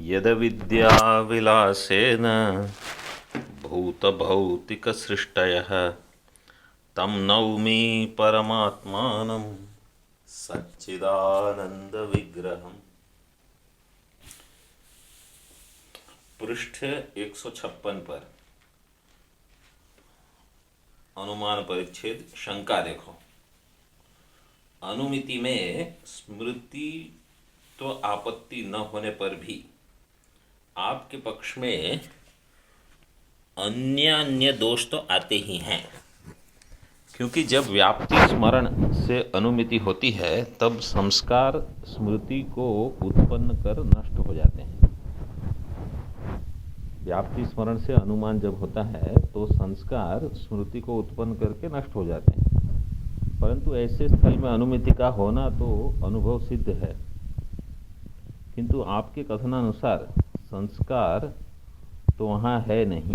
यद्विद्याविलासेन भूतभौतिकसृष्टयः तं नौमि परमात्मानं सच्चिदानंदविग्रहम्। पृष्ठ 156 पर अनुमान परिच्छेद शंका देखो। अनुमिति में स्मृति तो आपत्ति न होने पर भी आपके पक्ष में अन्य दोष तो आते ही हैं, क्योंकि जब व्याप्ति स्मरण से अनुमिति होती है तब संस्कार स्मृति को उत्पन्न कर नष्ट हो जाते हैं। व्याप्ति स्मरण से अनुमान जब होता है तो संस्कार स्मृति को उत्पन्न करके नष्ट हो जाते हैं, परंतु ऐसे स्थल में अनुमिति का होना तो अनुभव सिद्ध है। किंतु आपके कथनानुसार संस्कार तो वहाँ है नहीं,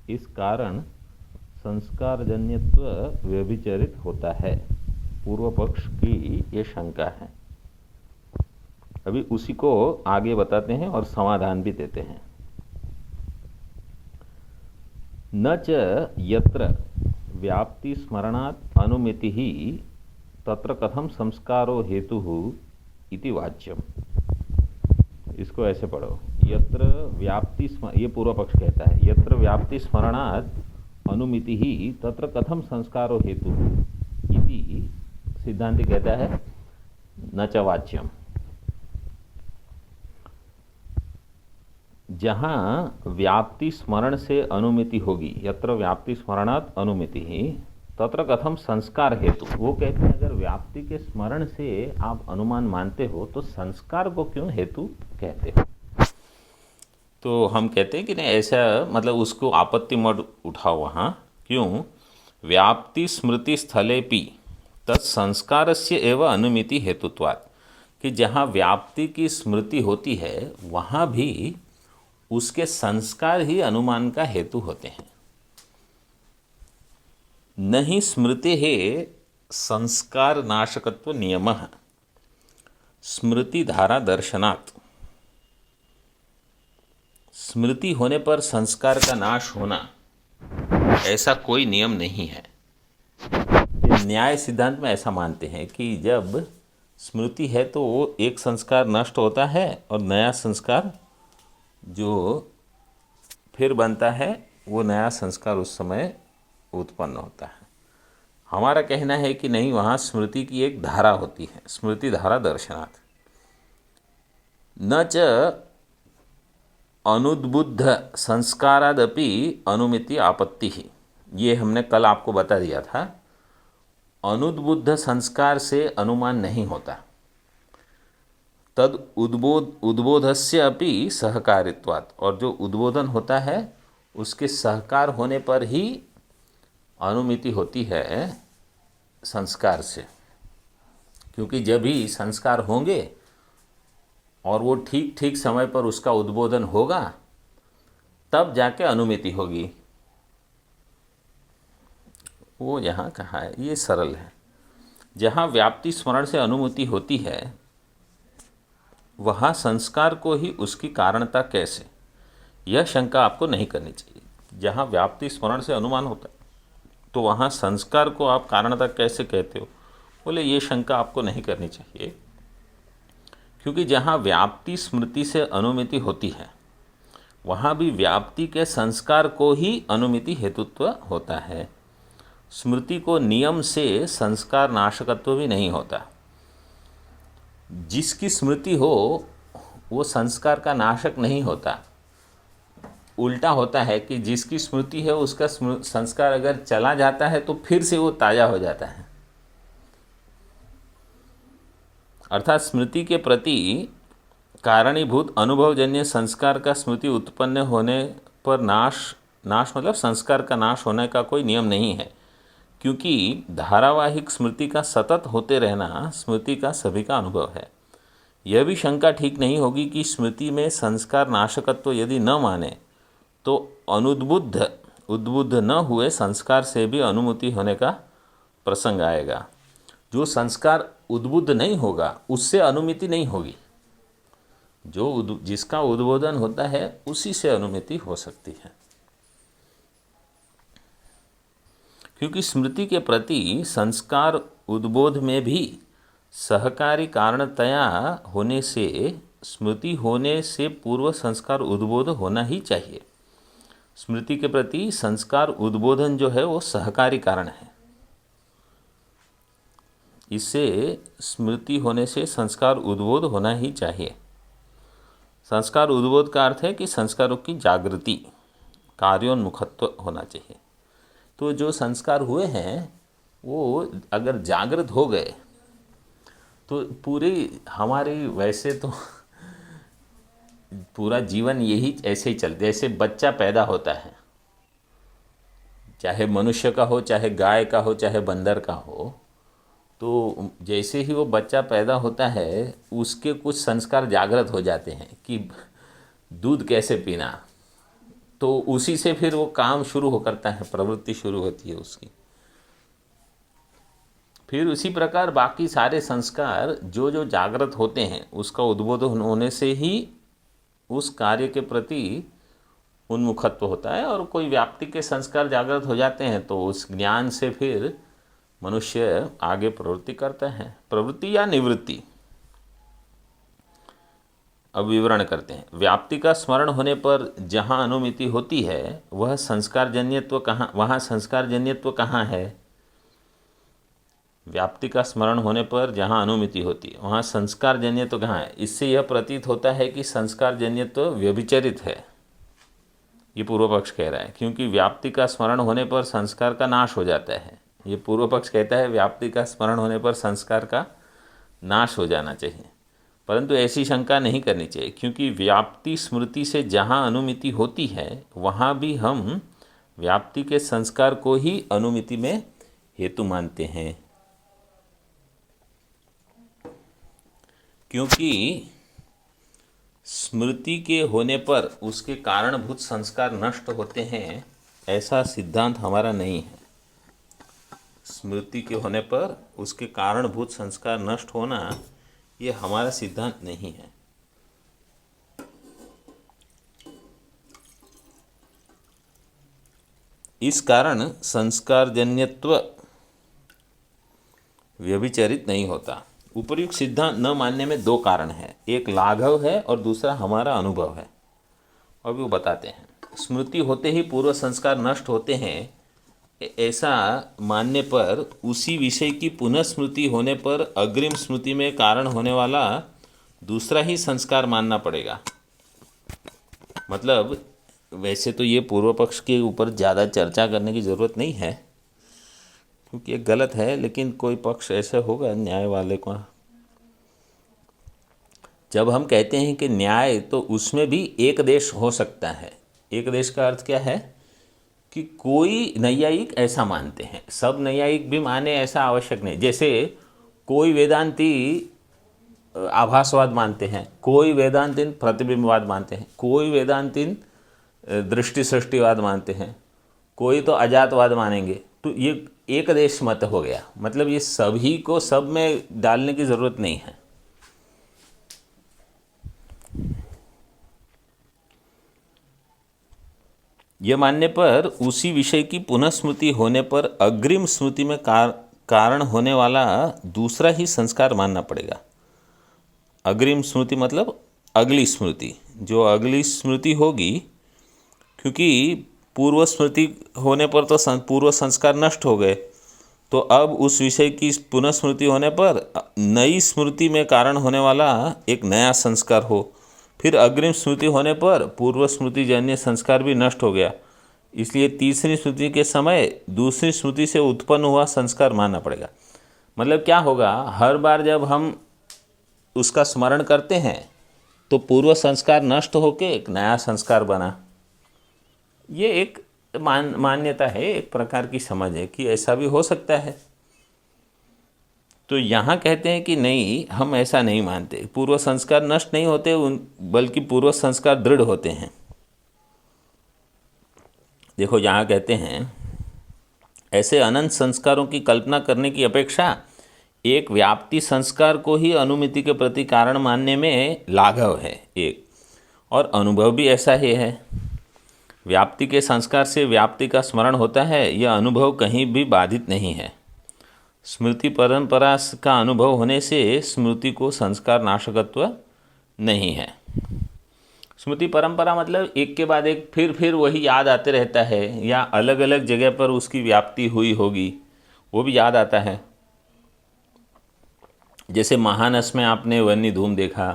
इस कारण संस्कारजन्यत्व व्यभिचरित होता है। पूर्व पक्ष की ये शंका है। अभी उसी को आगे बताते हैं और समाधान भी देते हैं। न च यत्र व्याप्ति स्मरणात् अनुमिति ही तत्र कथम संस्कारो हेतुः इति वाच्यम। इसको ऐसे पढ़ो, यत्र व्याप्ति ये पूर्व पक्ष कहता है, यत्र व्याप्ति स्मरणात् अनुमिति ही तत्र कथम संस्कारो हेतु इति सिद्धांति कहता है न च वाच्यम। जहाँ व्याप्ति स्मरण से अनुमिति होगी, यत्र व्याप्ति स्मरणात् अनुमिति ही तत्र कथम संस्कार हेतु, वो कहते हैं अगर व्याप्ति के स्मरण से आप अनुमान मानते हो तो संस्कार को क्यों हेतु कहते हो। तो हम कहते हैं कि नहीं, ऐसा मतलब उसको आपत्ति मत उठाओ वहाँ। क्यों? व्याप्ति स्मृति स्थलेपि तत्संस्कारस्य एव अनुमिति हेतुत्वात्, कि जहाँ व्याप्ति की स्मृति होती है वहाँ भी उसके संस्कार ही अनुमान का हेतु होते हैं। नहीं स्मृति है संस्कार नाशकत्व नियमः स्मृति धारा दर्शनात्। स्मृति होने पर संस्कार का नाश होना ऐसा कोई नियम नहीं है। न्याय सिद्धांत में ऐसा मानते हैं कि जब स्मृति है तो वो एक संस्कार नष्ट होता है और नया संस्कार जो फिर बनता है वो नया संस्कार उस समय उत्पन्न होता है। हमारा कहना है कि नहीं, वहाँ स्मृति की एक धारा होती है, स्मृति धारा दर्शनात्। न च अनुद्बुद्ध संस्कारादपि अनुमिति आपत्ति ही, ये हमने कल आपको बता दिया था। अनुद्बुद्ध संस्कार से अनुमान नहीं होता। तद उद्बोधस्य अपि सहकारित्वात्, और जो उद्बोधन होता है उसके सहकार होने पर ही अनुमिति होती है संस्कार से। क्योंकि जब भी संस्कार होंगे और वो ठीक ठीक समय पर उसका उद्बोधन होगा तब जाके अनुमिति होगी। वो यहाँ कहा है, ये सरल है। जहाँ व्याप्ति स्मरण से अनुमिति होती है वहाँ संस्कार को ही उसकी कारणता कैसे, यह शंका आपको नहीं करनी चाहिए। जहाँ व्याप्ति स्मरण से अनुमान होता है तो वहाँ संस्कार को आप कारणता कैसे कहते हो, बोले ये शंका आपको नहीं करनी चाहिए। क्योंकि जहाँ व्याप्ति स्मृति से अनुमिति होती है वहाँ भी व्याप्ति के संस्कार को ही अनुमिति हेतुत्व होता है। स्मृति को नियम से संस्कार नाशकत्व भी नहीं होता। जिसकी स्मृति हो वो संस्कार का नाशक नहीं होता। उल्टा होता है कि जिसकी स्मृति है उसका संस्कार अगर चला जाता है तो फिर से वो ताज़ा हो जाता है। अर्थात स्मृति के प्रति कारणीभूत अनुभवजन्य संस्कार का स्मृति उत्पन्न होने पर नाश मतलब संस्कार का नाश होने का कोई नियम नहीं है। क्योंकि धारावाहिक स्मृति का सतत होते रहना स्मृति का सभी का अनुभव है। यह भी शंका ठीक नहीं होगी कि स्मृति में संस्कार नाशकत्व यदि न माने तो उद्बुद्ध न हुए संस्कार से भी अनुमिति होने का प्रसंग आएगा। जो संस्कार उद्बुद्ध नहीं होगा उससे अनुमिति नहीं होगी। जिसका उद्बोधन होता है उसी से अनुमिति हो सकती है। क्योंकि स्मृति के प्रति संस्कार उद्बोध में भी सहकारी कारणतया होने से स्मृति होने से पूर्व संस्कार उद्बोध होना ही चाहिए। स्मृति के प्रति संस्कार उद्बोधन जो है वो सहकारी कारण है। इससे स्मृति होने से संस्कार उद्बोध होना ही चाहिए। संस्कार उद्बोध का अर्थ है कि संस्कारों की जागृति, कार्योन्मुखत्व होना चाहिए। तो जो संस्कार हुए हैं वो अगर जागृत हो गए तो पूरी हमारी, वैसे तो पूरा जीवन यही ऐसे ही चलते, जैसे बच्चा पैदा होता है, चाहे मनुष्य का हो, चाहे गाय का हो, चाहे बंदर का हो, तो जैसे ही वो बच्चा पैदा होता है उसके कुछ संस्कार जागृत हो जाते हैं कि दूध कैसे पीना, तो उसी से फिर वो काम शुरू हो करता है, प्रवृत्ति शुरू होती है उसकी। फिर उसी प्रकार बाकी सारे संस्कार जो जो जागृत होते हैं उसका उद्बोधन होने से ही उस कार्य के प्रति उन्मुखत्व होता है। और कोई व्याप्ति के संस्कार जागृत हो जाते हैं तो उस ज्ञान से फिर मनुष्य आगे प्रवृत्ति करता है। प्रवृत्ति या निवृत्ति, अब विवरण करते हैं। व्याप्ति का स्मरण होने पर जहाँ अनुमिति होती है वह संस्कारजन्यत्व कहाँ, वहाँ संस्कारजन्यत्व कहाँ है? व्याप्ति का स्मरण होने पर जहाँ अनुमिति होती है वहाँ संस्कारजन्यत्व कहाँ है? इससे यह प्रतीत होता है कि संस्कारजन्यत्व व्यभिचरित है, ये पूर्व पक्ष कह रहा है। क्योंकि व्याप्ति का स्मरण होने पर संस्कार का नाश हो जाता है। ये पूर्व पक्ष कहता है व्याप्ति का स्मरण होने पर संस्कार का नाश हो जाना चाहिए, परंतु ऐसी शंका नहीं करनी चाहिए। क्योंकि व्याप्ति स्मृति से जहाँ अनुमिति होती है वहाँ भी हम व्याप्ति के संस्कार को ही अनुमिति में हेतु मानते हैं। क्योंकि स्मृति के होने पर उसके कारणभूत संस्कार नष्ट होते हैं, ऐसा सिद्धांत हमारा नहीं है। स्मृति के होने पर उसके कारणभूत संस्कार नष्ट होना ये हमारा सिद्धांत नहीं है। इस कारण संस्कारजन्यत्व व्यभिचरित नहीं होता। उपर्युक्त सिद्धांत न मानने में दो कारण हैं, एक लाघव है और दूसरा हमारा अनुभव है। अभी वो बताते हैं। स्मृति होते ही पूर्व संस्कार नष्ट होते हैं, ऐसा मानने पर उसी विषय की पुनः स्मृति होने पर अग्रिम स्मृति में कारण होने वाला दूसरा ही संस्कार मानना पड़ेगा। मतलब वैसे तो ये पूर्व पक्ष के ऊपर ज़्यादा चर्चा करने की ज़रूरत नहीं है क्योंकि ये गलत है, लेकिन कोई पक्ष ऐसा होगा न्याय वाले को। जब हम कहते हैं कि न्याय, तो उसमें भी एक देश हो सकता है। एक देश का अर्थ क्या है कि कोई नैयायिक ऐसा मानते हैं, सब नैयायिक भी माने ऐसा आवश्यक नहीं। जैसे कोई वेदांती आभासवाद मानते हैं, कोई वेदांती प्रतिबिंबवाद मानते हैं, कोई वेदांती दृष्टि सृष्टिवाद मानते हैं, कोई तो अजातवाद मानेंगे। तो ये एक देश मत हो गया। मतलब ये सभी को सब में डालने की ज़रूरत नहीं है। यह मानने पर उसी विषय की पुनः स्मृति होने पर अग्रिम स्मृति में कारण होने वाला दूसरा ही संस्कार मानना पड़ेगा। अग्रिम स्मृति मतलब अगली स्मृति, जो अगली स्मृति होगी, क्योंकि पूर्व स्मृति होने पर तो पूर्व संस्कार नष्ट हो गए, तो अब उस विषय की पुनः स्मृति होने पर नई स्मृति में कारण होने वाला एक नया संस्कार हो। फिर अग्रिम स्मृति होने पर पूर्व स्मृति जन्य संस्कार भी नष्ट हो गया, इसलिए तीसरी स्मृति के समय दूसरी स्मृति से उत्पन्न हुआ संस्कार मानना पड़ेगा। मतलब क्या होगा, हर बार जब हम उसका स्मरण करते हैं तो पूर्व संस्कार नष्ट होकर एक नया संस्कार बना। ये एक मान्यता है, एक प्रकार की समझ है कि ऐसा भी हो सकता है। तो यहाँ कहते हैं कि नहीं, हम ऐसा नहीं मानते। पूर्व संस्कार नष्ट नहीं होते, बल्कि पूर्व संस्कार दृढ़ होते हैं। देखो यहाँ कहते हैं, ऐसे अनंत संस्कारों की कल्पना करने की अपेक्षा एक व्याप्ति संस्कार को ही अनुमिति के प्रति कारण मानने में लाघव है एक, और अनुभव भी ऐसा ही है। व्याप्ति के संस्कार से व्याप्ति का स्मरण होता है, यह अनुभव कहीं भी बाधित नहीं है। स्मृति परंपरा का अनुभव होने से स्मृति को संस्कार नाशकत्व नहीं है। स्मृति परंपरा मतलब एक के बाद एक फिर वही याद आते रहता है, या अलग अलग जगह पर उसकी व्याप्ति हुई होगी वो भी याद आता है। जैसे महानस में आपने वन्य धूम देखा,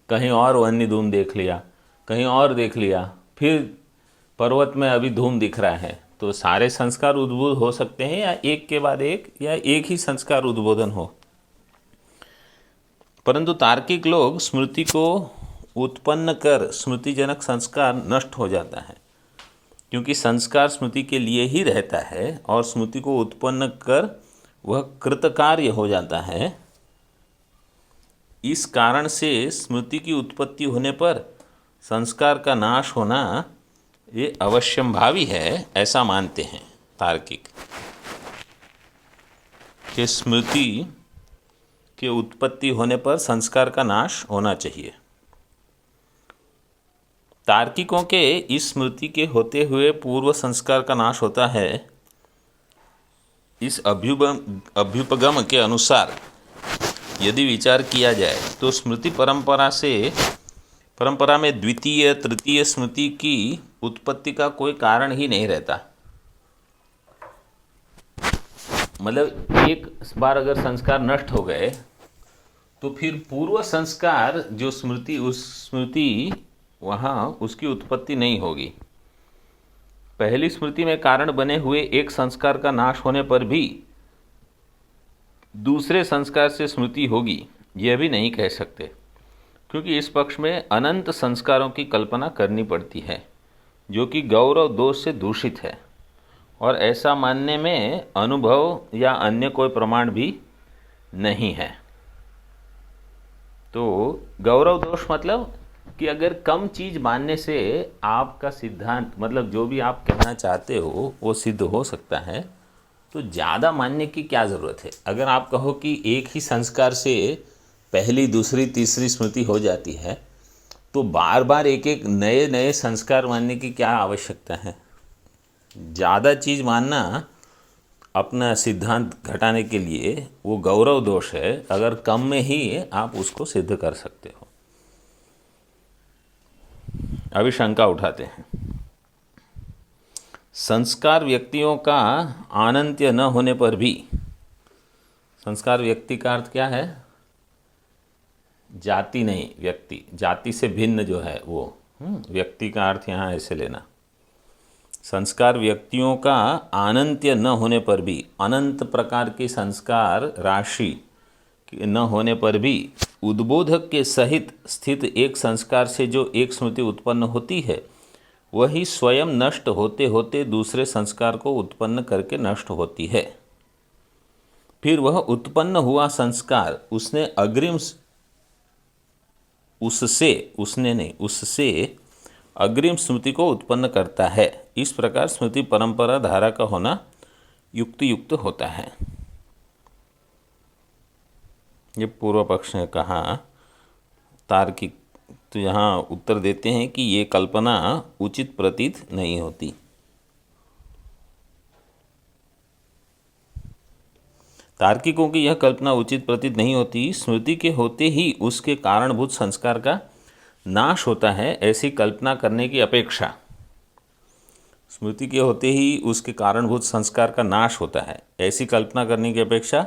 कहीं और वन्य धूम देख लिया, कहीं और देख लिया, फिर पर्वत में अभी धूम दिख रहा है, तो सारे संस्कार उद्बोध हो सकते हैं, या एक के बाद एक, या एक ही संस्कार उद्बोधन हो। परंतु तार्किक लोग स्मृति को उत्पन्न कर स्मृतिजनक संस्कार नष्ट हो जाता है, क्योंकि संस्कार स्मृति के लिए ही रहता है और स्मृति को उत्पन्न कर वह कृतकार्य हो जाता है। इस कारण से स्मृति की उत्पत्ति होने पर संस्कार का नाश होना ये अवश्यंभावी है, ऐसा मानते हैं तार्किक, कि स्मृति के उत्पत्ति होने पर संस्कार का नाश होना चाहिए। तार्किकों के इस स्मृति के होते हुए पूर्व संस्कार का नाश होता है। इस अभ्युपगम के अनुसार यदि विचार किया जाए तो स्मृति परंपरा में द्वितीय तृतीय स्मृति की उत्पत्ति का कोई कारण ही नहीं रहता। मतलब एक बार अगर संस्कार नष्ट हो गए तो फिर पूर्व संस्कार जो स्मृति, उस स्मृति वहाँ उसकी उत्पत्ति नहीं होगी। पहली स्मृति में कारण बने हुए एक संस्कार का नाश होने पर भी दूसरे संस्कार से स्मृति होगी, यह भी नहीं कह सकते, क्योंकि इस पक्ष में अनंत संस्कारों की कल्पना करनी पड़ती है, जो कि गौरव दोष से दूषित है, और ऐसा मानने में अनुभव या अन्य कोई प्रमाण भी नहीं है। तो गौरव दोष मतलब कि अगर कम चीज़ मानने से आपका सिद्धांत, मतलब जो भी आप कहना चाहते हो वो सिद्ध हो सकता है, तो ज़्यादा मानने की क्या ज़रूरत है। अगर आप कहो कि एक ही संस्कार से पहली दूसरी तीसरी स्मृति हो जाती है, तो बार बार एक एक नए नए संस्कार मानने की क्या आवश्यकता है। ज़्यादा चीज़ मानना अपना सिद्धांत घटाने के लिए वो गौरव दोष है, अगर कम में ही आप उसको सिद्ध कर सकते हो। अभी शंका उठाते हैं। संस्कार व्यक्तियों का अनंत्य न होने पर भी, संस्कार व्यक्ति का अर्थ क्या है? जाति नहीं, व्यक्ति, जाति से भिन्न जो है वो व्यक्ति का अर्थ यहाँ ऐसे लेना। संस्कार व्यक्तियों का अनंत्य न होने पर भी, अनंत प्रकार की संस्कार राशि न होने पर भी उद्बोधक के सहित स्थित एक संस्कार से जो एक स्मृति उत्पन्न होती है, वही स्वयं नष्ट होते होते दूसरे संस्कार को उत्पन्न करके नष्ट होती है। फिर वह उत्पन्न हुआ संस्कार उससे अग्रिम स्मृति को उत्पन्न करता है। इस प्रकार स्मृति परंपरा धारा का होना युक्त होता है। ये पूर्व पक्ष ने कहा। तार्किक तो यहाँ उत्तर देते हैं कि ये कल्पना उचित प्रतीत नहीं होती। तार्किकों की यह कल्पना उचित प्रतीत नहीं होती। स्मृति के होते ही उसके कारणभूत संस्कार का नाश होता है, ऐसी कल्पना करने की अपेक्षा, स्मृति के होते ही उसके कारणभूत संस्कार का नाश होता है, ऐसी कल्पना करने की अपेक्षा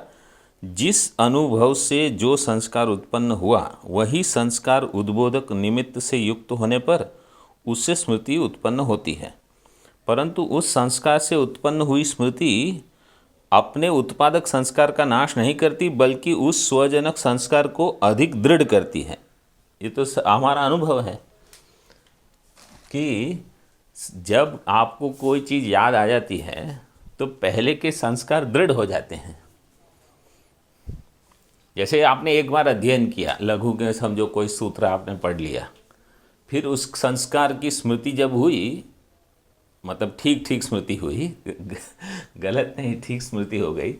जिस अनुभव से जो संस्कार उत्पन्न हुआ वही संस्कार उद्बोधक निमित्त से युक्त होने पर उससे स्मृति उत्पन्न होती है, परंतु उस संस्कार से उत्पन्न हुई स्मृति अपने उत्पादक संस्कार का नाश नहीं करती, बल्कि उस स्वजनक संस्कार को अधिक दृढ़ करती है। ये तो हमारा अनुभव है कि जब आपको कोई चीज़ याद आ जाती है तो पहले के संस्कार दृढ़ हो जाते हैं। जैसे आपने एक बार अध्ययन किया, लघु के समझो कोई सूत्र आपने पढ़ लिया, फिर उस संस्कार की स्मृति जब हुई, मतलब ठीक स्मृति हुई, गलत नहीं, ठीक स्मृति हो गई,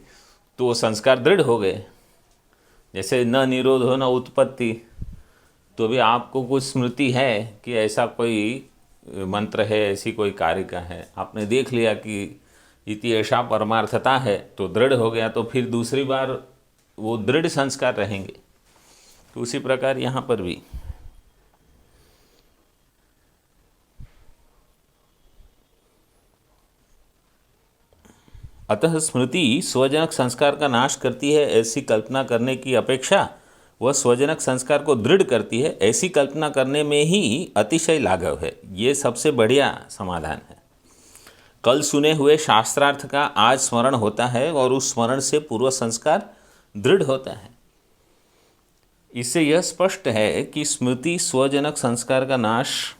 तो वो संस्कार दृढ़ हो गए। जैसे न निरोधो न उत्पत्ति, तो भी आपको कुछ स्मृति है कि ऐसा कोई मंत्र है, ऐसी कोई कारिका है, आपने देख लिया कि इति ऐसा परमार्थता है, तो दृढ़ हो गया, तो फिर दूसरी बार वो दृढ़ संस्कार रहेंगे। तो उसी प्रकार यहाँ पर भी अतः स्मृति स्वजनक संस्कार का नाश करती है ऐसी कल्पना करने की अपेक्षा वह स्वजनक संस्कार को दृढ़ करती है ऐसी कल्पना करने में ही अतिशय लाघव है। ये सबसे बढ़िया समाधान है। कल सुने हुए शास्त्रार्थ का आज स्मरण होता है और उस स्मरण से पूर्व संस्कार दृढ़ होता है। इससे यह स्पष्ट है कि स्मृति स्वजनक संस्कार का नाश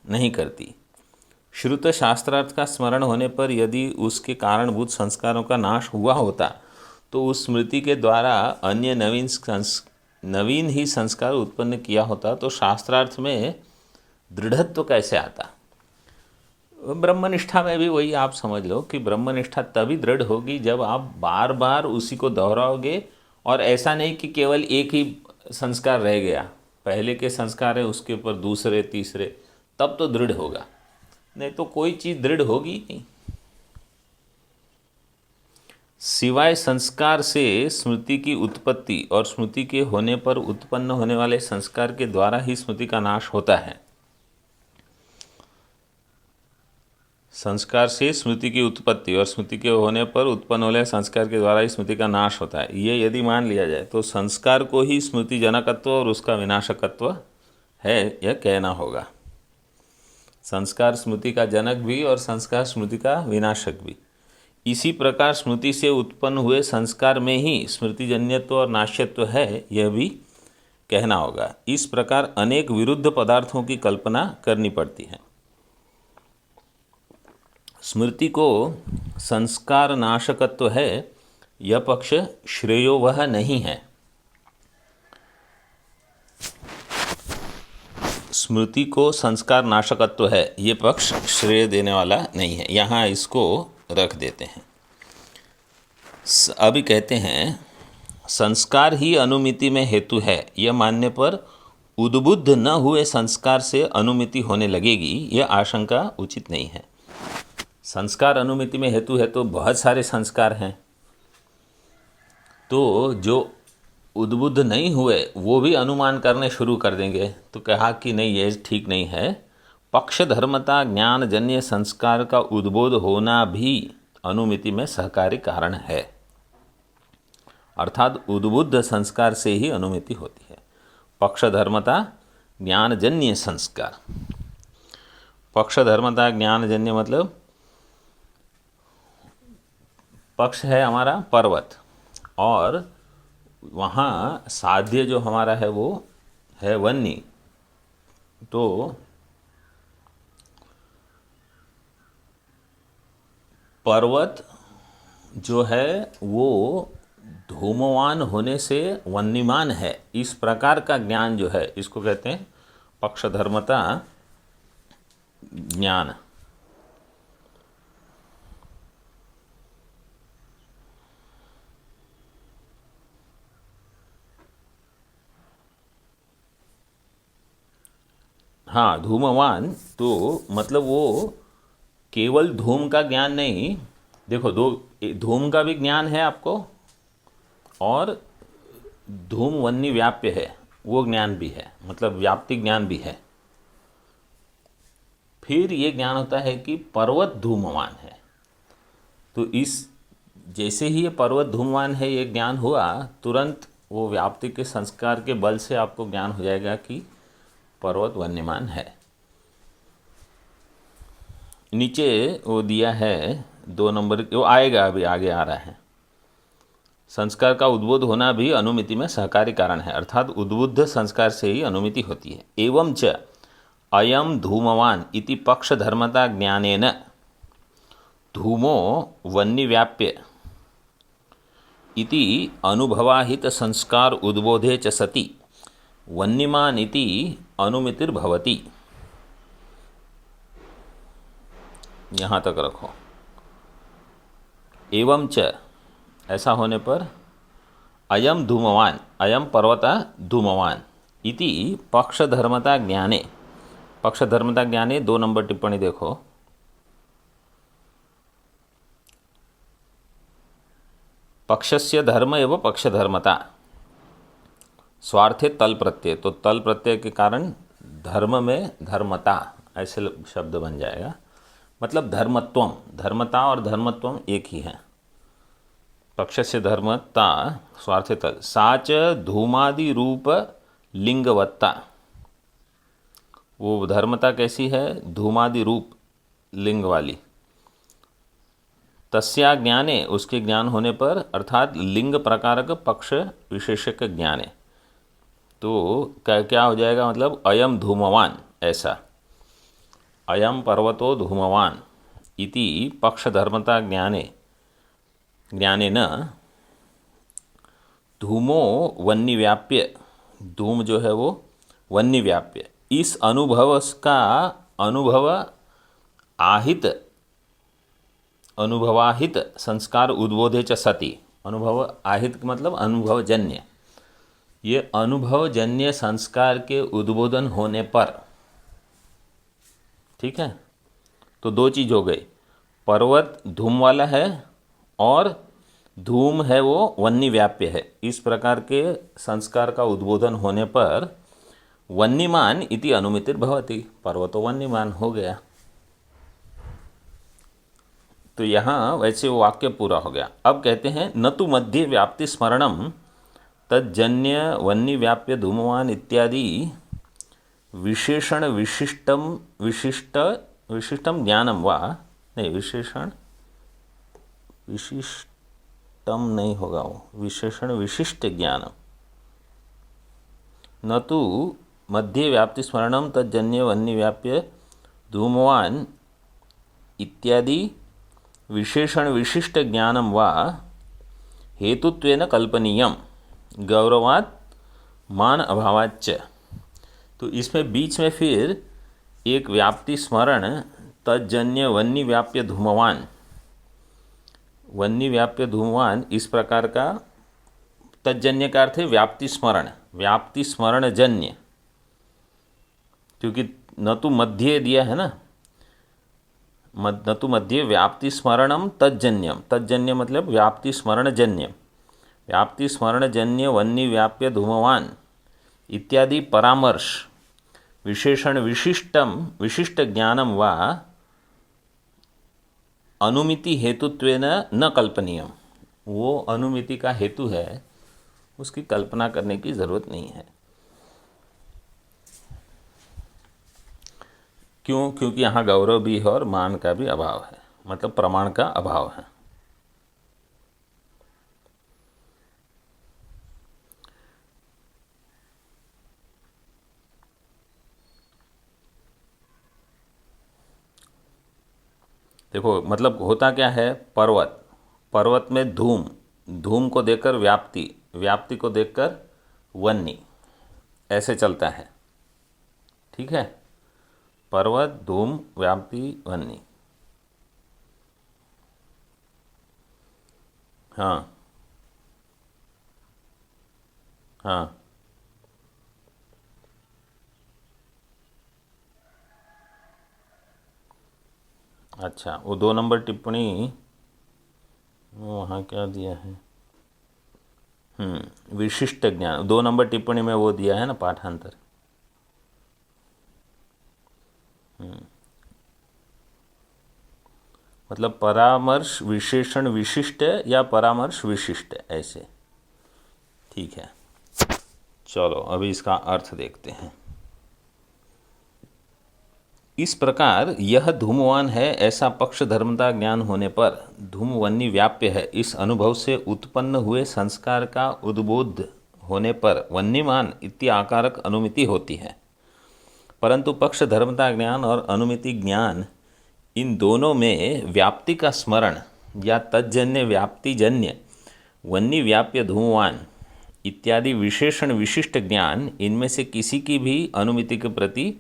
नहीं करती। श्रुत शास्त्रार्थ का स्मरण होने पर यदि उसके कारणभूत संस्कारों का नाश हुआ होता तो उस स्मृति के द्वारा अन्य नवीन ही संस्कार उत्पन्न किया होता, तो शास्त्रार्थ में दृढ़त्व कैसे आता। ब्रह्मनिष्ठा में भी वही आप समझ लो कि ब्रह्मनिष्ठा तभी दृढ़ होगी जब आप बार बार उसी को दोहराओगे, और ऐसा नहीं कि केवल एक ही संस्कार रह गया, पहले के संस्कार है उसके ऊपर दूसरे तीसरे, तब तो दृढ़ होगा, नहीं तो कोई चीज़ दृढ़ होगी नहीं। सिवाय संस्कार से स्मृति की उत्पत्ति और स्मृति के होने पर उत्पन्न होने वाले संस्कार के द्वारा ही स्मृति का नाश होता है। संस्कार से स्मृति की उत्पत्ति और स्मृति के होने पर उत्पन्न होने वाले संस्कार के द्वारा ही स्मृति का नाश होता है, ये यदि मान लिया जाए तो संस्कार को ही स्मृति जनकत्व और उसका विनाशकत्व है यह कहना होगा। संस्कार स्मृति का जनक भी और संस्कार स्मृति का विनाशक भी। इसी प्रकार स्मृति से उत्पन्न हुए संस्कार में ही स्मृतिजन्यत्व और नाश्यत्व है, यह भी कहना होगा। इस प्रकार अनेक विरुद्ध पदार्थों की कल्पना करनी पड़ती है। स्मृति को संस्कार नाशकत्व है, यह पक्ष श्रेयो वह नहीं है। स्मृति को संस्कार नाशकत्व है, ये पक्ष श्रेय देने वाला नहीं है। यहाँ इसको रख देते हैं। अभी कहते हैं संस्कार ही अनुमिति में हेतु है, यह मानने पर उद्बुद्ध न हुए संस्कार से अनुमिति होने लगेगी, यह आशंका उचित नहीं है। संस्कार अनुमिति में हेतु है तो बहुत सारे संस्कार हैं, तो जो उद्बुद्ध नहीं हुए वो भी अनुमान करने शुरू कर देंगे, तो कहा कि नहीं ये ठीक नहीं है। पक्ष धर्मता ज्ञानजन्य संस्कार का उद्बोध होना भी अनुमिति में सहकारी कारण है, अर्थात उद्बुद्ध संस्कार से ही अनुमिति होती है। पक्ष धर्मता ज्ञानजन्य संस्कार, पक्ष धर्मता ज्ञानजन्य मतलब पक्ष है हमारा पर्वत, और वहाँ साध्य जो हमारा है वो है वन्नी, तो पर्वत जो है वो धूमवान होने से वन्यमान है, इस प्रकार का ज्ञान जो है इसको कहते हैं पक्षधर्मता ज्ञान। हाँ, धूमवान तो मतलब वो केवल धूम का ज्ञान नहीं, देखो धूम का भी ज्ञान है आपको, और धूम वन्य व्याप्य है वो ज्ञान भी है, मतलब व्याप्ति ज्ञान भी है। फिर ये ज्ञान होता है कि पर्वत धूमवान है, तो इस जैसे ही ये पर्वत धूमवान है ये ज्ञान हुआ, तुरंत वो व्याप्ति के संस्कार के बल से आपको ज्ञान हो जाएगा कि पर्वत वन्यमान है। नीचे वो दिया है 2 नंबर, वो आएगा अभी आगे आ रहा है। संस्कार का उद्बोध होना भी अनुमिति में सहकारी कारण है, अर्थात उद्बुद्ध संस्कार से ही अनुमिति होती है। एवं च अयम धूमवान इति पक्ष धर्मता ज्ञानेन धूमो वन्यव्याप्य इति अनुभवाहित संस्कार उद्बोधे च सति वन्यमान इति अनुमितिर्भवति। यहाँ तक रखो। एवं च ऐसा होने पर अयम धूमवान, अयम पर्वतः धूमवान इति पक्षधर्मता ज्ञाने, पक्षधर्मता ज्ञाने 2 नंबर टिप्पणी देखो। पक्षस्य धर्म एवं पक्षधर्मता, स्वार्थे तल प्रत्यय, तो तल प्रत्यय के कारण धर्म में धर्मता ऐसे शब्द बन जाएगा, मतलब धर्मत्वम, धर्मता और धर्मत्वम एक ही है। पक्षस्य धर्मता स्वार्थे तल, साच धूमादि रूप लिंगवत्ता, वो धर्मता कैसी है, धूमादि रूप लिंग वाली। तस्या ज्ञाने, उसके ज्ञान होने पर, अर्थात लिंग प्रकारक पक्ष विशेषक ज्ञाने, तो क्या हो जाएगा, मतलब अयम धूमवान, ऐसा अयम पर्वतो धूमवान इति पक्षधर्मता ज्ञाने, ज्ञाने न धूमो वन्यव्याप्य, धूम जो है वो वन्यव्याप्य, इस अनुभव का अनुभव आहित, अनुभवाहित संस्कार उद्बोधे च सति, अनुभव आहित मतलब अनुभवजन्य, ये अनुभवजन्य संस्कार के उद्बोधन होने पर, ठीक है, तो 2 चीज़ हो गई, पर्वत धूम वाला है और धूम है वो वन्यव्याप्य है। इस प्रकार के संस्कार का उद्बोधन होने पर वन्यमान इति अनुमितिर्भवति, पर्वतो वन्यमान हो गया। तो यहाँ वैसे वो वाक्य पूरा हो गया। अब कहते हैं न तो मध्य व्याप्ति स्मरणम तज्जन्य वन्यव्याप्य धूमवान इत्यादि विशेषण विशिष्टम ज्ञानम वा, नहीं विशेषण विशिष्टम नहीं होगा, वो विशेषण विशिष्ट ज्ञानम, न तो मध्य व्याप्ति स्मरणम तज्जन्य वन्यव्याप्य धूमवान इत्यादि विशेषण विशिष्ट ज्ञानम वा हेतुत्वेन कल्पनीयम गौरवात् मान अभावाच्च। तो इसमें बीच में फिर एक व्याप्ति स्मरण तज्जन्य वन्यव्याप्य धूमवान, वन्यव्याप्य धूमवान इस प्रकार का, तज्जन्य का अर्थ है व्याप्ति स्मरण, व्याप्ति स्मरण जन्य, क्योंकि न तो मध्य दिया है ना, न तो मध्य व्याप्ति स्मरणम तज्जन्यम, तज्जन्य मतलब व्याप्ति स्मरण जन्य, व्याप्ति स्मरण जन्य वन्यव्याप्य धूमवान इत्यादि परामर्श विशेषण विशिष्ट ज्ञानम वा अनुमिति हेतुत्वेन न कल्पनीयम, वो अनुमिति का हेतु है, उसकी कल्पना करने की जरूरत नहीं है। क्यों? क्योंकि यहाँ गौरव भी है और मान का भी अभाव है, मतलब प्रमाण का अभाव है। देखो मतलब होता क्या है, पर्वत, पर्वत में धूम, धूम को देखकर व्याप्ति, व्याप्ति को देखकर वन्य, ऐसे चलता है, ठीक है, पर्वत धूम व्याप्ति वन्य। हाँ हाँ, अच्छा, वो 2 नंबर टिप्पणी वहाँ क्या दिया है, विशिष्ट ज्ञान, 2 नंबर टिप्पणी में वो दिया है ना पाठांतर। मतलब परामर्श विशेषण विशिष्ट या परामर्श विशिष्ट, ऐसे, ठीक है। चलो अभी इसका अर्थ देखते हैं। इस प्रकार यह धूमवान है ऐसा पक्ष धर्मता ज्ञान होने पर धूम वन्य व्याप्य है, इस अनुभव से उत्पन्न हुए संस्कार का उद्बोध होने पर वन्यमान इत्य आकारक अनुमिति होती है। परंतु पक्ष धर्मता ज्ञान और अनुमिति ज्ञान, इन दोनों में व्याप्ति का स्मरण या तज्जन्य व्याप्तिजन्य वन्य व्याप्य धूमवान इत्यादि विशेषण विशिष्ट ज्ञान, इनमें से किसी की भी अनुमिति के प्रति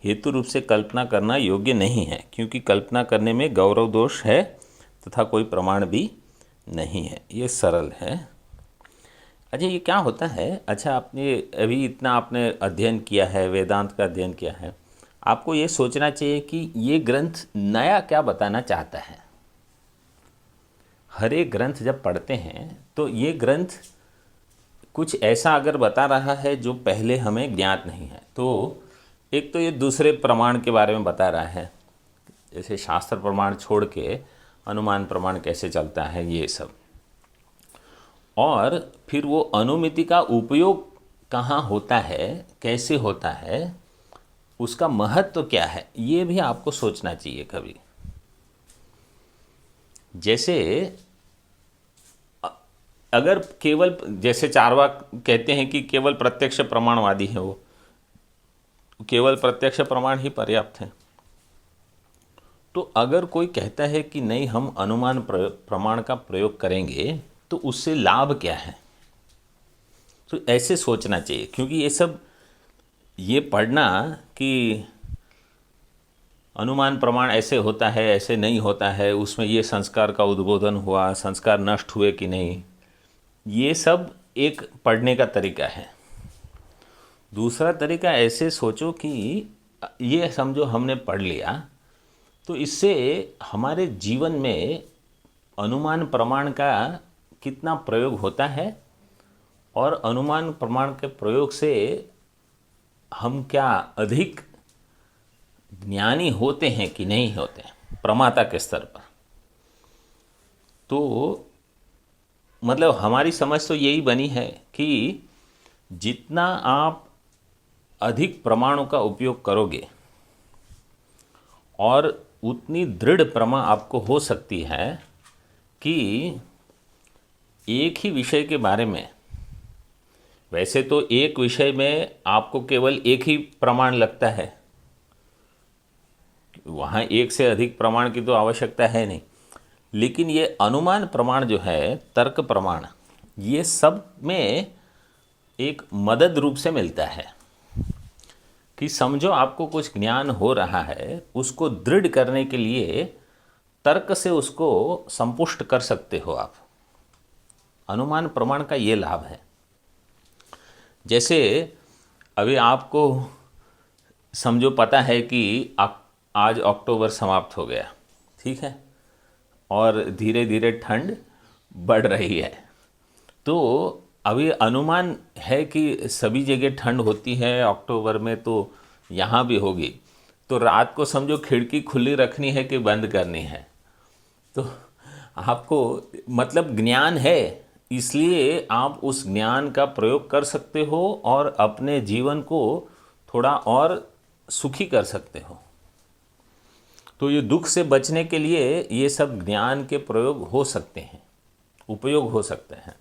हेतु रूप से कल्पना करना योग्य नहीं है, क्योंकि कल्पना करने में गौरव दोष है तथा कोई प्रमाण भी नहीं है। ये सरल है। अच्छा, ये क्या होता है? अच्छा, आपने अभी इतना आपने अध्ययन किया है, वेदांत का अध्ययन किया है, आपको ये सोचना चाहिए कि ये ग्रंथ नया क्या बताना चाहता है। हर एक ग्रंथ जब पढ़ते हैं तो ये ग्रंथ कुछ ऐसा अगर बता रहा है जो पहले हमें ज्ञात नहीं है, तो एक तो ये दूसरे प्रमाण के बारे में बता रहा है, जैसे शास्त्र प्रमाण छोड़ के अनुमान प्रमाण कैसे चलता है, ये सब। और फिर वो अनुमिति का उपयोग कहाँ होता है, कैसे होता है, उसका महत्व क्या है, ये भी आपको सोचना चाहिए कभी। जैसे अगर केवल, जैसे चारवाक कहते हैं कि केवल प्रत्यक्ष प्रमाणवादी है, वो केवल प्रत्यक्ष प्रमाण ही पर्याप्त है। तो अगर कोई कहता है कि नहीं, हम अनुमान प्रमाण का प्रयोग करेंगे, तो उससे लाभ क्या है, तो ऐसे सोचना चाहिए। क्योंकि ये सब ये पढ़ना कि अनुमान प्रमाण ऐसे होता है, ऐसे नहीं होता है, उसमें ये संस्कार का उद्बोधन हुआ, संस्कार नष्ट हुए कि नहीं, ये सब एक पढ़ने का तरीका है। दूसरा तरीका, ऐसे सोचो कि ये समझो हमने पढ़ लिया, तो इससे हमारे जीवन में अनुमान प्रमाण का कितना प्रयोग होता है, और अनुमान प्रमाण के प्रयोग से हम क्या अधिक ज्ञानी होते हैं कि नहीं होते प्रमाता के स्तर पर। तो मतलब हमारी समझ तो यही बनी है कि जितना आप अधिक प्रमाणों का उपयोग करोगे, और उतनी दृढ़ प्रमा आपको हो सकती है कि एक ही विषय के बारे में, वैसे तो एक विषय में आपको केवल एक ही प्रमाण लगता है, वहाँ एक से अधिक प्रमाण की तो आवश्यकता है नहीं, लेकिन ये अनुमान प्रमाण जो है, तर्क प्रमाण, ये सब में एक मदद रूप से मिलता है। कि समझो आपको कुछ ज्ञान हो रहा है, उसको दृढ़ करने के लिए तर्क से उसको संपुष्ट कर सकते हो आप। अनुमान प्रमाण का ये लाभ है। जैसे अभी आपको समझो पता है कि आज अक्टूबर समाप्त हो गया, ठीक है, और धीरे धीरे ठंड बढ़ रही है, तो अभी अनुमान है कि सभी जगह ठंड होती है अक्टूबर में, तो यहाँ भी होगी। तो रात को समझो खिड़की खुली रखनी है कि बंद करनी है, तो आपको मतलब ज्ञान है, इसलिए आप उस ज्ञान का प्रयोग कर सकते हो और अपने जीवन को थोड़ा और सुखी कर सकते हो। तो ये दुख से बचने के लिए ये सब ज्ञान के प्रयोग हो सकते हैं, उपयोग हो सकते हैं।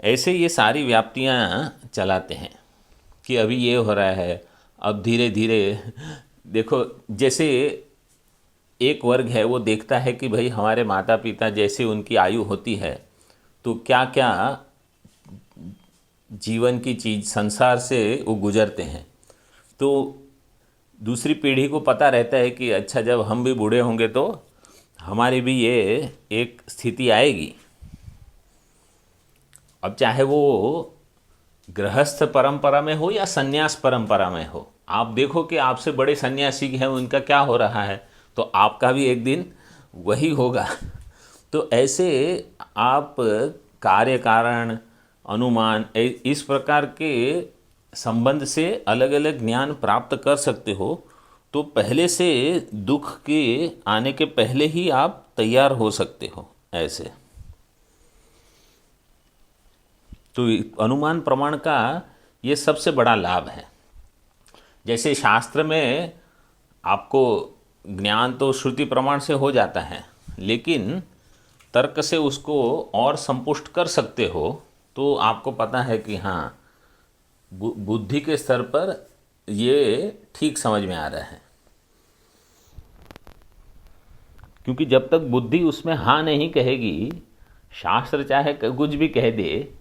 ऐसे ये सारी व्याप्तियाँ चलाते हैं कि अभी ये हो रहा है, अब धीरे धीरे देखो, जैसे एक वर्ग है वो देखता है कि भाई हमारे माता पिता जैसे उनकी आयु होती है, तो क्या क्या जीवन की चीज़ संसार से वो गुजरते हैं, तो दूसरी पीढ़ी को पता रहता है कि अच्छा, जब हम भी बूढ़े होंगे तो हमारी भी ये एक स्थिति आएगी। अब चाहे वो गृहस्थ परंपरा में हो या सन्यास परंपरा में हो, आप देखो कि आपसे बड़े सन्यासी हैं, उनका क्या हो रहा है, तो आपका भी एक दिन वही होगा। तो ऐसे आप कार्य कारण अनुमान इस प्रकार के संबंध से अलग अलग ज्ञान प्राप्त कर सकते हो। तो पहले से दुख के आने के पहले ही आप तैयार हो सकते हो ऐसे। तो अनुमान प्रमाण का ये सबसे बड़ा लाभ है। जैसे शास्त्र में आपको ज्ञान तो श्रुति प्रमाण से हो जाता है, लेकिन तर्क से उसको और संपुष्ट कर सकते हो, तो आपको पता है कि हाँ, बुद्धि के स्तर पर ये ठीक समझ में आ रहा है। क्योंकि जब तक बुद्धि उसमें हाँ नहीं कहेगी, शास्त्र चाहे कुछ भी कह दे,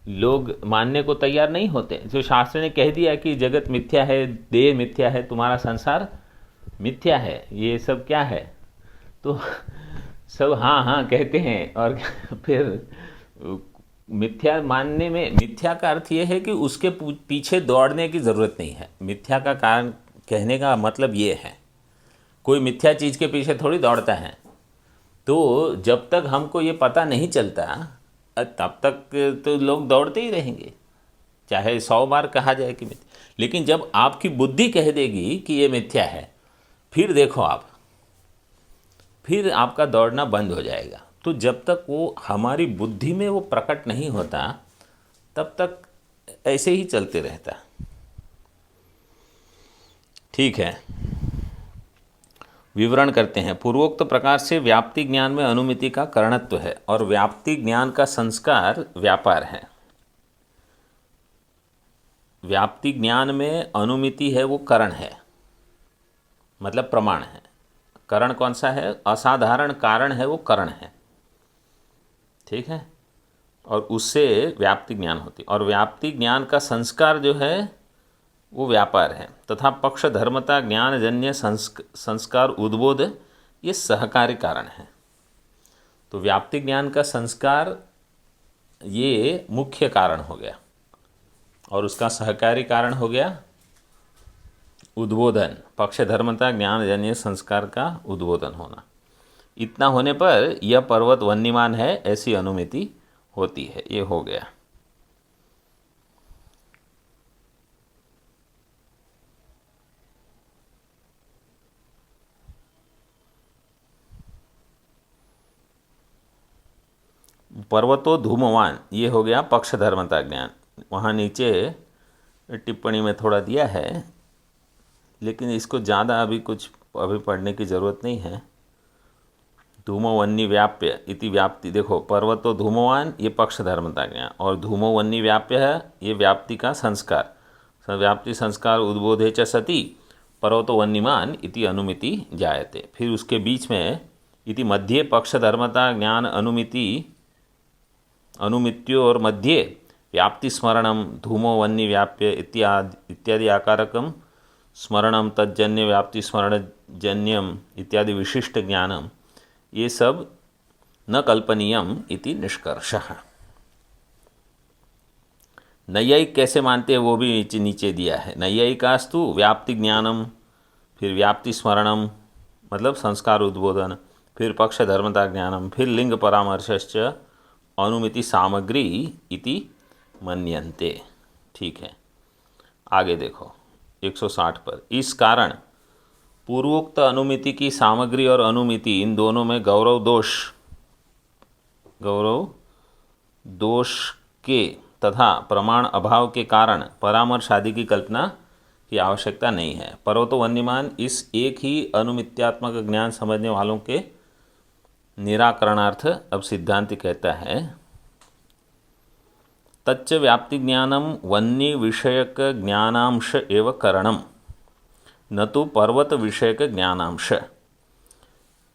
लोग मानने को तैयार नहीं होते। जो शास्त्र ने कह दिया कि जगत मिथ्या है, देह मिथ्या है, तुम्हारा संसार मिथ्या है, ये सब क्या है, तो सब हाँ हाँ कहते हैं, और फिर मिथ्या मानने में, मिथ्या का अर्थ ये है कि उसके पीछे दौड़ने की ज़रूरत नहीं है। मिथ्या का कारण कहने का मतलब ये है, कोई मिथ्या चीज़ के पीछे थोड़ी दौड़ता है। तो जब तक हमको ये पता नहीं चलता तब तक तो लोग दौड़ते ही रहेंगे, चाहे 100 बार कहा जाए कि मिथ्या। लेकिन जब आपकी बुद्धि कह देगी कि ये मिथ्या है, फिर देखो आप, फिर आपका दौड़ना बंद हो जाएगा। तो जब तक वो हमारी बुद्धि में वो प्रकट नहीं होता तब तक ऐसे ही चलते रहता। ठीक है, विवरण करते हैं। पूर्वोक्त प्रकार से व्याप्ति ज्ञान में अनुमिति का करणत्व है और व्याप्ति ज्ञान का संस्कार व्यापार है। व्याप्ति ज्ञान में अनुमिति है, वो करण है, मतलब प्रमाण है। करण कौन सा है? असाधारण कारण है, वो करण है। ठीक है, और उससे व्याप्ति ज्ञान होती, और व्याप्ति ज्ञान का संस्कार जो है वो व्यापार है। तथा पक्ष धर्मता ज्ञान जन्य संस्कार उद्बोध ये सहकारी कारण है। तो व्याप्ति ज्ञान का संस्कार ये मुख्य कारण हो गया और उसका सहकारी कारण हो गया उद्बोधन, पक्ष धर्मता ज्ञान जन्य संस्कार का उद्बोधन होना। इतना होने पर यह पर्वत वन्यमान है ऐसी अनुमिति होती है। ये हो गया। पर्वतो धूमवान, ये हो गया पक्ष धर्मता ज्ञान। वहाँ नीचे टिप्पणी में थोड़ा दिया है, लेकिन इसको ज़्यादा अभी पढ़ने की ज़रूरत नहीं है। धूमो वन्य व्याप्य इति व्याप्ति, देखो पर्वतो धूमवान ये पक्ष धर्मता ज्ञान, और धूमो वन्य व्याप्य है ये व्याप्ति का संस्कार। व्याप्ति संस्कार उद्बोधे च सति पर्वतो वन्यमान इति अनुमिति जायते। फिर उसके बीच में इति मध्य पक्ष धर्मता ज्ञान अनुमित्यो और मध्य व्याप्ति स्मरणम धूमो वन्य व्याप्य इत्यादि आकारकम स्मरणम तज्जन्य व्याप्ति स्मरण जन्यम इत्यादि विशिष्ट ज्ञानम, ये सब न कल्पनीयम इति निष्कर्षः। नैयायिक कैसे मानते हैं वो भी नीचे दिया है। नैयायिकास्तु व्याप्ति ज्ञानम, फिर व्याप्ति स्मरणम मतलब संस्कार उद्बोधन, फिर पक्ष धर्मता ज्ञानम, फिर लिंग परामर्शश्च अनुमिति सामग्री इति मन्यन्ते। ठीक है, आगे देखो 160 पर। इस कारण पूर्वोक्त अनुमिति की सामग्री और अनुमिति इन दोनों में गौरव दोष के तथा प्रमाण अभाव के कारण परामर्श आदि की कल्पना की आवश्यकता नहीं है। पर्वतो वन्यमान इस एक ही अनुमित्यात्मक ज्ञान समझने वालों के निराकरणार्थ अब सिद्धांति कहता है, तच्च व्याप्ति ज्ञानम वन्य विषयक ज्ञानांश एव करणम न तो पर्वत विषयक ज्ञानांश।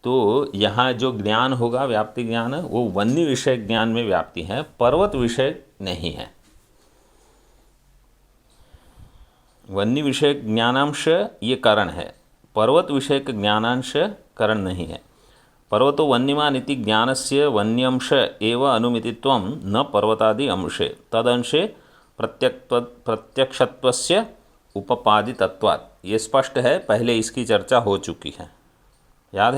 तो यहाँ जो ज्ञान होगा व्याप्ति ज्ञान वो वन्य विषय ज्ञान में व्याप्ति है, पर्वत विषय नहीं है। वन्य विषय ज्ञानांश ये करण है, पर्वत विषय ज्ञानांश करण नहीं है। पर्वतो वन्यमान इति ज्ञानस्य वन्यंश एव अनुमितित्वं न पर्वतादि अंशे तदंशे प्रत्यक्षत्वस्य उपपादितत्वात्। ये स्पष्ट है, पहले इसकी चर्चा हो चुकी है, याद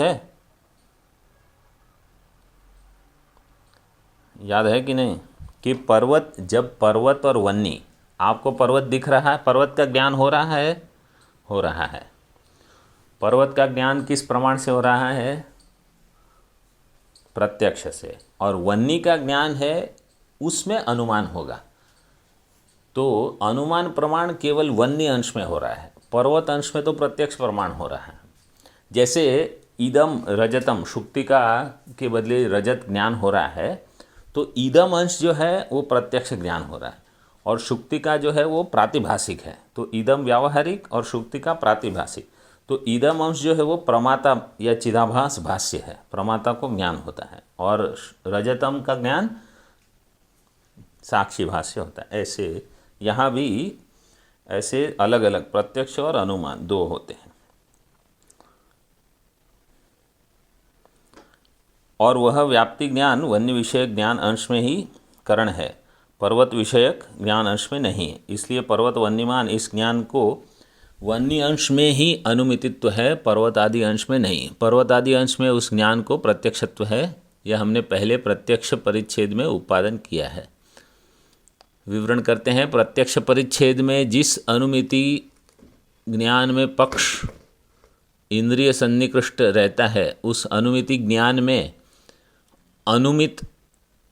है कि नहीं? कि पर्वत, जब पर्वत और वन्य, आपको पर्वत दिख रहा है, पर्वत का ज्ञान हो रहा है। पर्वत का ज्ञान किस प्रमाण से हो रहा है? प्रत्यक्ष से। और वन्य का ज्ञान है उसमें अनुमान होगा। तो अनुमान प्रमाण केवल वन्य अंश में हो रहा है, पर्वत अंश में तो प्रत्यक्ष प्रमाण हो रहा है। जैसे इदम रजतम, शुक्तिका के बदले रजत ज्ञान हो रहा है, तो इदम अंश जो है वो प्रत्यक्ष ज्ञान हो रहा है और शुक्तिका जो है वो प्रातिभाषिक है। तो इदम व्यावहारिक और शुक्तिका प्रातिभाषिक। तो इदम अंश जो है वो प्रमाता या चिदाभास भाष्य है, प्रमाता को ज्ञान होता है, और रजतम का ज्ञान साक्षी भाष्य होता है। ऐसे यहाँ भी ऐसे अलग अलग प्रत्यक्ष और अनुमान दो होते हैं। और वह व्याप्ति ज्ञान वन्य विषय ज्ञान अंश में ही करण है, पर्वत विषयक ज्ञान अंश में नहीं। इसलिए पर्वत वन्यमान इस ज्ञान को वन्य अंश में ही अनुमितित्व है, पर्वत आदि अंश में नहीं। पर्वत आदि अंश में उस ज्ञान को प्रत्यक्षत्व है, यह हमने पहले प्रत्यक्ष परिच्छेद में उत्पादन किया है। विवरण करते हैं। प्रत्यक्ष परिच्छेद में जिस अनुमिति ज्ञान में पक्ष इंद्रिय सन्निकृष्ट रहता है, उस अनुमिति ज्ञान में अनुमित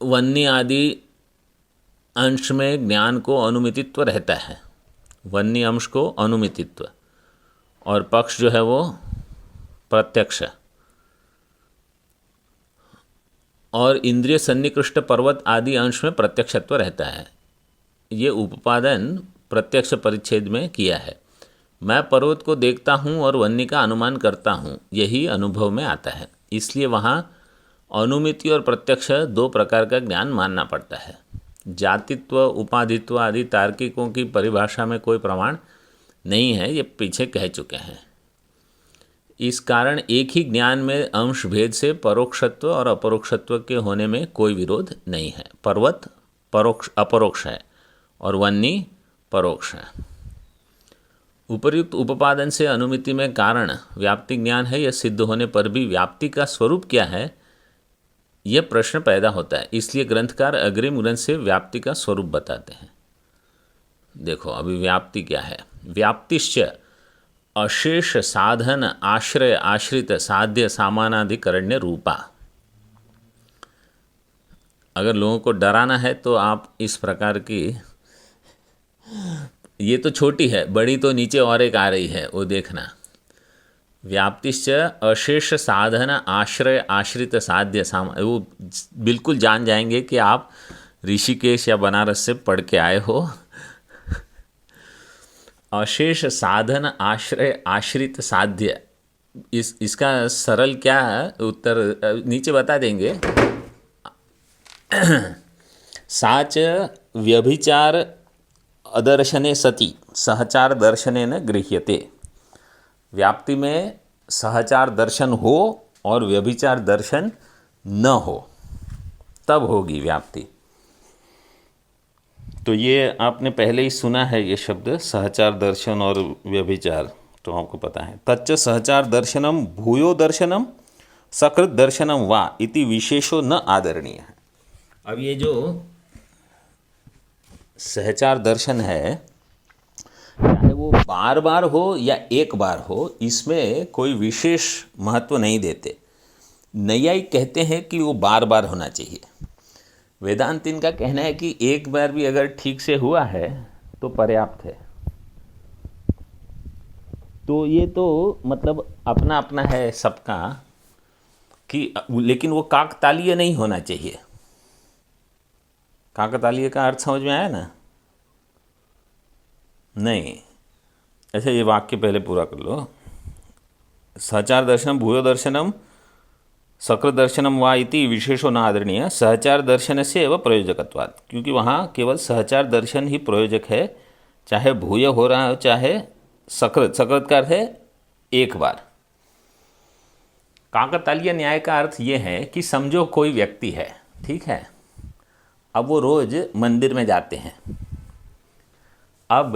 वन्य आदि अंश में ज्ञान को अनुमितित्व रहता है, वन्य अंश को अनुमितित्व, और पक्ष जो है वो प्रत्यक्ष, और इंद्रिय सन्निकृष्ट पर्वत आदि अंश में प्रत्यक्षत्व रहता है। ये उपादान प्रत्यक्ष परिच्छेद में किया है। मैं पर्वत को देखता हूँ और वन्य का अनुमान करता हूँ, यही अनुभव में आता है। इसलिए वहाँ अनुमिति और प्रत्यक्ष दो प्रकार का ज्ञान मानना पड़ता है। जातित्व, उपाधित्व आदि तार्किकों की परिभाषा में कोई प्रमाण नहीं है, ये पीछे कह चुके हैं। इस कारण एक ही ज्ञान में अंश भेद से परोक्षत्व और अपरोक्षत्व के होने में कोई विरोध नहीं है। पर्वत परोक्ष अपरोक्ष है और वन्य परोक्ष है। उपर्युक्त उपादान से अनुमिति में कारण व्याप्ति ज्ञान है, यह सिद्ध होने पर भी व्याप्ति का स्वरूप क्या है, यह प्रश्न पैदा होता है। इसलिए ग्रंथकार अग्रिम ग्रंथ से व्याप्ति का स्वरूप बताते हैं। देखो अभी व्याप्ति क्या है। व्याप्तिश्च अशेष साधन आश्रय आश्रित साध्य सामानाधिकरण्य रूपा। अगर लोगों को डराना है तो आप इस प्रकार की, ये तो छोटी है, बड़ी तो नीचे और एक आ रही है, वो देखना। व्याप्तिश्च अशेष साधन आश्रय आश्रित साध्य वो बिल्कुल जान जाएंगे कि आप ऋषिकेश या बनारस से पढ़ के आए हो। अशेष साधन आश्रय आश्रित साध्य, इसका सरल क्या उत्तर नीचे बता देंगे। साच व्यभिचार अदर्शने सति सहचार दर्शने न गृह्यते। व्याप्ति में सहचार दर्शन हो और व्यभिचार दर्शन न हो, तब होगी व्याप्ति। तो ये आपने पहले ही सुना है ये शब्द, सहचार दर्शन और व्यभिचार, तो आपको पता है। तच्च सहचार दर्शनम भूयो दर्शनम सकृत दर्शनम वा इति विशेषो न आदरणीय है। अब ये जो सहचार दर्शन है, चाहे वो बार बार हो या एक बार हो, इसमें कोई विशेष महत्व नहीं देते। नैयायिक कहते हैं कि वो बार बार होना चाहिए। वेदांत इनका कहना है कि एक बार भी अगर ठीक से हुआ है तो पर्याप्त है। तो ये तो मतलब अपना अपना है सबका कि, लेकिन वो काकतालीय नहीं होना चाहिए। काकतालीय का अर्थ समझ में आया ना? नहीं। अच्छा ये वाक्य पहले पूरा कर लो। सहचार दर्शनम भूयो दर्शनम सकृत दर्शनम वा इति विशेषो न आदरणीय सहचार दर्शन से एवं प्रयोजकत्वात्, क्योंकि वहाँ केवल सहचार दर्शन ही प्रयोजक है, चाहे भूय हो रहा हो चाहे सकृत। सकृत का अर्थ है एक बार। काकतालीय न्याय का अर्थ ये है कि समझो कोई व्यक्ति है, ठीक है, अब वो रोज मंदिर में जाते हैं। अब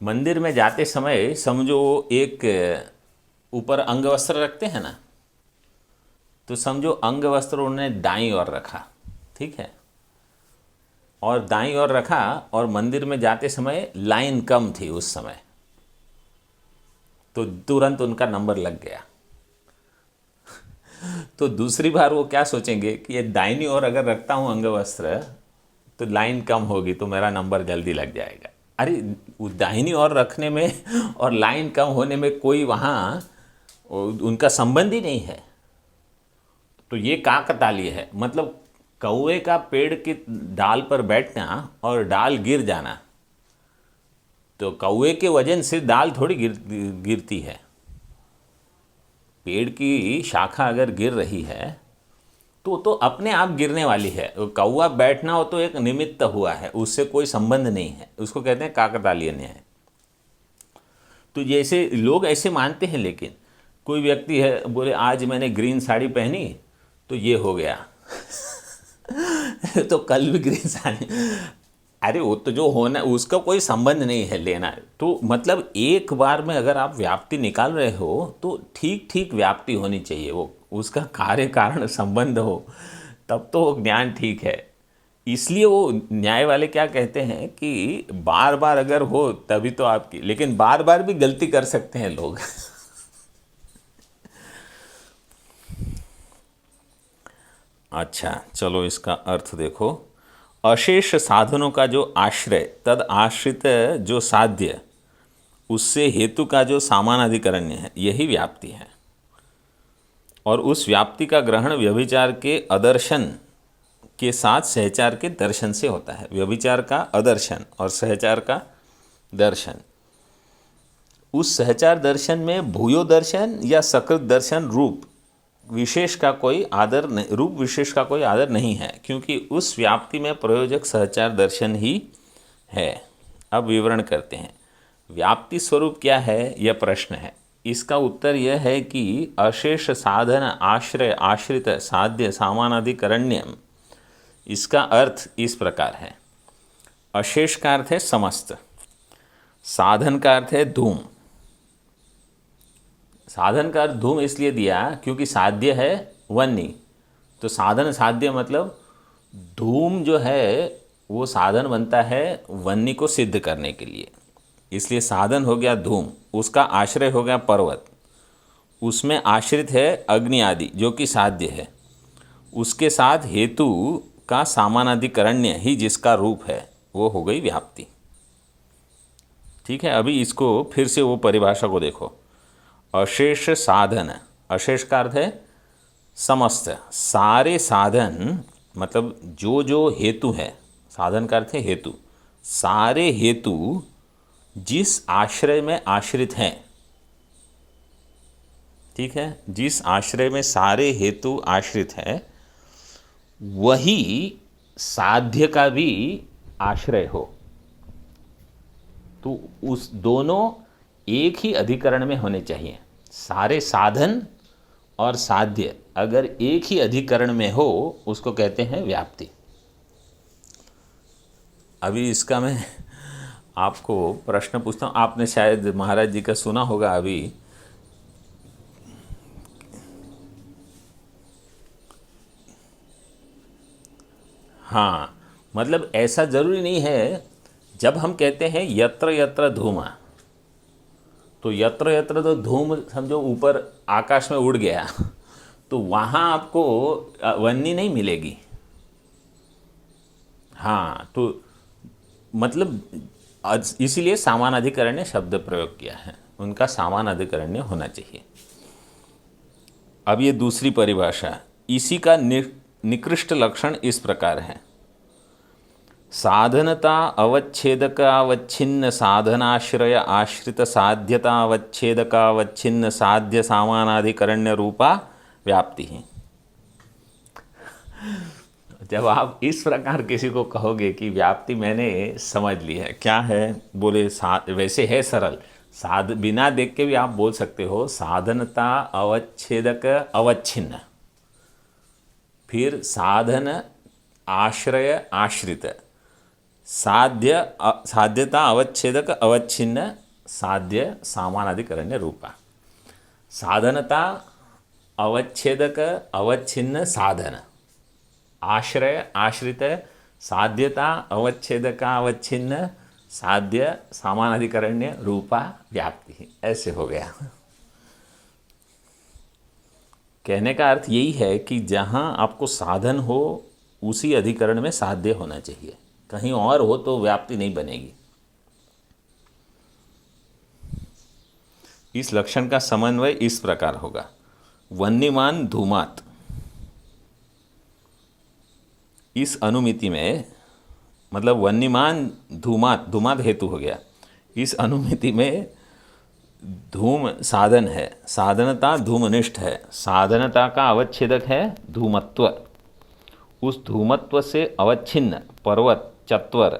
मंदिर में जाते समय समझो एक ऊपर अंग वस्त्र रखते हैं ना, तो समझो अंग वस्त्र उन्होंने दाईं ओर रखा, ठीक है, और दाईं ओर रखा और मंदिर में जाते समय लाइन कम थी उस समय, तो तुरंत उनका नंबर लग गया। तो दूसरी बार वो क्या सोचेंगे कि ये दाहिनी ओर अगर रखता हूँ अंग वस्त्र तो लाइन कम होगी तो मेरा नंबर जल्दी लग जाएगा। अरे दाहिनी ओर रखने में और लाइन कम होने में कोई वहाँ उनका संबंध ही नहीं है। तो ये काकतालीय है, मतलब कौवे का पेड़ की डाल पर बैठना और डाल गिर जाना, तो कौवे के वजन से डाल थोड़ी गिरती है। पेड़ की शाखा अगर गिर रही है तो अपने आप गिरने वाली है। कौवा बैठना हो तो एक निमित्त हुआ है, उससे कोई संबंध नहीं है, उसको कहते हैं काकतालीय न्याय। तो जैसे लोग ऐसे मानते हैं, लेकिन कोई व्यक्ति है बोले आज मैंने ग्रीन साड़ी पहनी तो ये हो गया तो कल भी ग्रीस आने, अरे वो तो जो होना उसका कोई संबंध नहीं है लेना। तो मतलब एक बार में अगर आप व्याप्ति निकाल रहे हो तो ठीक ठीक व्याप्ति होनी चाहिए, वो उसका कार्य कारण संबंध हो, तब तो वो ज्ञान ठीक है। इसलिए वो न्याय वाले क्या कहते हैं कि बार बार अगर हो तभी तो आपकी, लेकिन बार बार भी गलती कर सकते हैं लोग। अच्छा चलो इसका अर्थ देखो। अशेष साधनों का जो आश्रय तद आश्रित जो साध्य उससे हेतु का जो सामानाधिकरण्य है यही व्याप्ति है। और उस व्याप्ति का ग्रहण व्यभिचार के अदर्शन के साथ सहचार के दर्शन से होता है। व्यभिचार का अदर्शन और सहचार का दर्शन। उस सहचार दर्शन में भूयो दर्शन या सकृत दर्शन रूप विशेष का कोई आदर नहीं, रूप विशेष का कोई आदर नहीं है, क्योंकि उस व्याप्ति में प्रयोजक सहचार दर्शन ही है। अब विवरण करते हैं। व्याप्ति स्वरूप क्या है यह प्रश्न है। इसका उत्तर यह है कि अशेष साधन आश्रय आश्रित साध्य सामानाधिकरण्यम। इसका अर्थ इस प्रकार है। अशेष का अर्थ है समस्त, साधन का अर्थ है धूम। साधन का अर्थ धूम इसलिए दिया क्योंकि साध्य है वन्नी, तो साधन साध्य मतलब धूम जो है वो साधन बनता है वन्नी को सिद्ध करने के लिए, इसलिए साधन हो गया धूम। उसका आश्रय हो गया पर्वत, उसमें आश्रित है अग्नि आदि जो कि साध्य है। उसके साथ हेतु का सामानाधिकरण्य ही जिसका रूप है वो हो गई व्याप्ति। ठीक है, अभी इसको फिर से वो परिभाषा को देखो। अशेष साधन, अशेष का अर्थ है समस्त, सारे साधन मतलब जो जो हेतु है, साधन का अर्थ है हेतु, सारे हेतु जिस आश्रय में आश्रित हैं। ठीक है, जिस आश्रय में सारे हेतु आश्रित है वही साध्य का भी आश्रय हो, तो उस दोनों एक ही अधिकरण में होने चाहिए। सारे साधन और साध्य अगर एक ही अधिकरण में हो उसको कहते हैं व्याप्ति। अभी इसका मैं आपको प्रश्न पूछता हूँ, आपने शायद महाराज जी का सुना होगा अभी। हाँ, मतलब ऐसा ज़रूरी नहीं है। जब हम कहते हैं यत्र यत्र धूमा, तो यत्र यत्र तो धूम समझो ऊपर आकाश में उड़ गया, तो वहाँ आपको वन्नी नहीं मिलेगी। हाँ, तो मतलब इसीलिए सामानाधिकरण्य शब्द प्रयोग किया है, उनका सामानाधिकरण्य होना चाहिए। अब ये दूसरी परिभाषा, इसी का निकृष्ट लक्षण इस प्रकार है। साधनता अवच्छेदकावच्छिन्न साधनाश्रय आश्रित साध्यता अवच्छेदकावच्छिन्न साध्य सामानाधिकरण्य रूपा व्याप्ति है। जब आप इस प्रकार किसी को कहोगे कि व्याप्ति मैंने समझ ली है, क्या है, बोले वैसे है सरल, बिना देख के भी आप बोल सकते हो साधनता अवच्छेदक अवच्छिन्न, फिर साधन आश्रय आश्रित साध्यता अवच्छेदक अवच्छिन्न साध्य सामानाधिकरण्य रूपा। साधनता अवच्छेदक अवच्छिन्न साधन, आश्रय आश्रित साध्यता अवच्छेदक अवच्छिन्न साध्य सामानाधिकरण्य रूपा व्याप्ति। ऐसे हो गया। कहने का अर्थ यही है कि जहाँ आपको साधन हो उसी अधिकरण में साध्य होना चाहिए, कहीं और हो तो व्याप्ति नहीं बनेगी। इस लक्षण का समन्वय इस प्रकार होगा। वन्यमान धूमात, इस अनुमिति में मतलब वन्यमान धूमात, धूमात हेतु हो गया। इस अनुमिति में धूम साधन है, साधनता धूमनिष्ठ है, साधनता का अवच्छेदक है धूमत्व। उस धूमत्व से अवच्छिन्न पर्वत चत्वर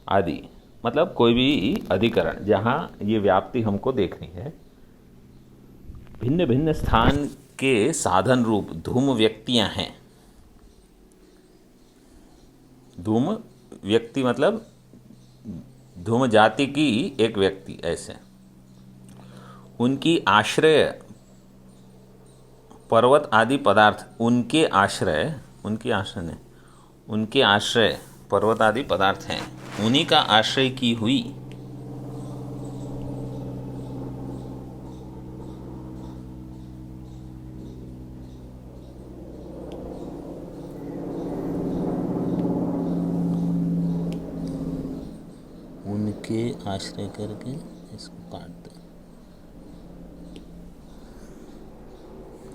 आदि, मतलब कोई भी अधिकरण जहाँ ये व्याप्ति हमको देखनी है, भिन्न भिन्न स्थान के साधन रूप धूम व्यक्तियाँ हैं। धूम व्यक्ति मतलब धूम जाति की एक व्यक्ति, ऐसे उनकी आश्रय पर्वत आदि पदार्थ, उनके आश्रय पर्वत आदि पदार्थ हैं, उन्हीं का आश्रय की हुई उनके आश्रय करके इसको काट दो,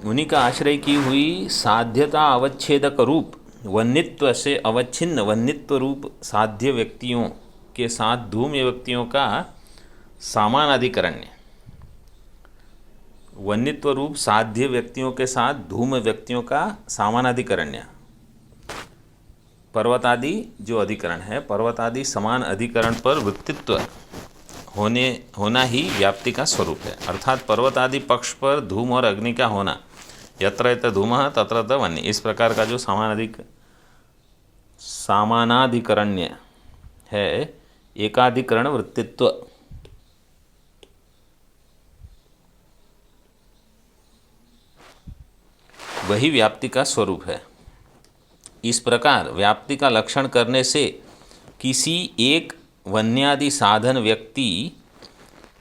उन्हीं का आश्रय की हुई साध्यता अवच्छेदक रूप वन्यत्व से अवच्छिन्न वन्यत्व रूप साध्य व्यक्तियों के साथ धूम्य व्यक्तियों का सामानाधिकरण्य, वन्यत्व रूप साध्य व्यक्तियों के साथ धूम व्यक्तियों का सामानाधिकरण्य, पर्वतादि जो अधिकरण है, पर्वतादि समान अधिकरण पर वृत्तित्व होना ही व्याप्ति का स्वरूप है। अर्थात पर्वतादि पक्ष पर धूम और अग्नि का होना, यत्र यत्र धूमः तत्र तत्र वन्य, इस प्रकार का जो सामानाधिकरण्य है, एकाधिकरण वृत्तित्व, वही व्याप्ति का स्वरूप है। इस प्रकार व्याप्ति का लक्षण करने से किसी एक वन्यादि साधन व्यक्ति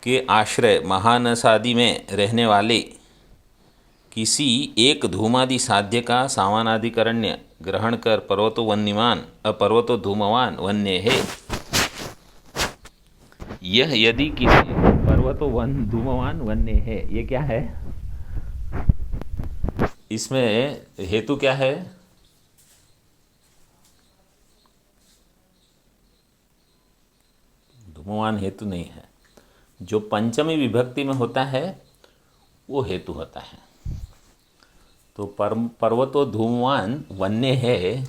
के आश्रय महानसादि में रहने वाले किसी एक धूमादि साध्य का सामानाधिकरण्य ग्रहण कर पर्वतो धूमवान वन्य है। यह यदि किसी पर्वतो धूमवान वन्य है, ये क्या है? इसमें हेतु क्या है? धूमवान हेतु नहीं है, जो पंचमी विभक्ति में होता है वो हेतु होता है। तो पर्वतो धूमवान वन्य है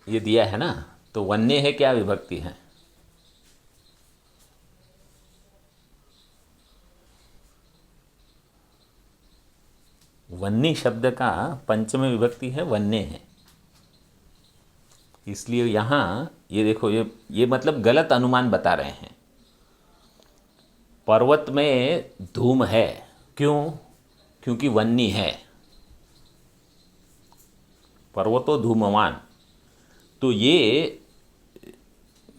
ये दिया है ना, तो वन्य है क्या विभक्ति है? वन्य शब्द का पंचमी विभक्ति है वन्य है, इसलिए यहाँ ये देखो, ये मतलब गलत अनुमान बता रहे हैं। पर्वत में धूम है, क्यों? क्योंकि वन्य है, पर्वतो धूमवान, तो ये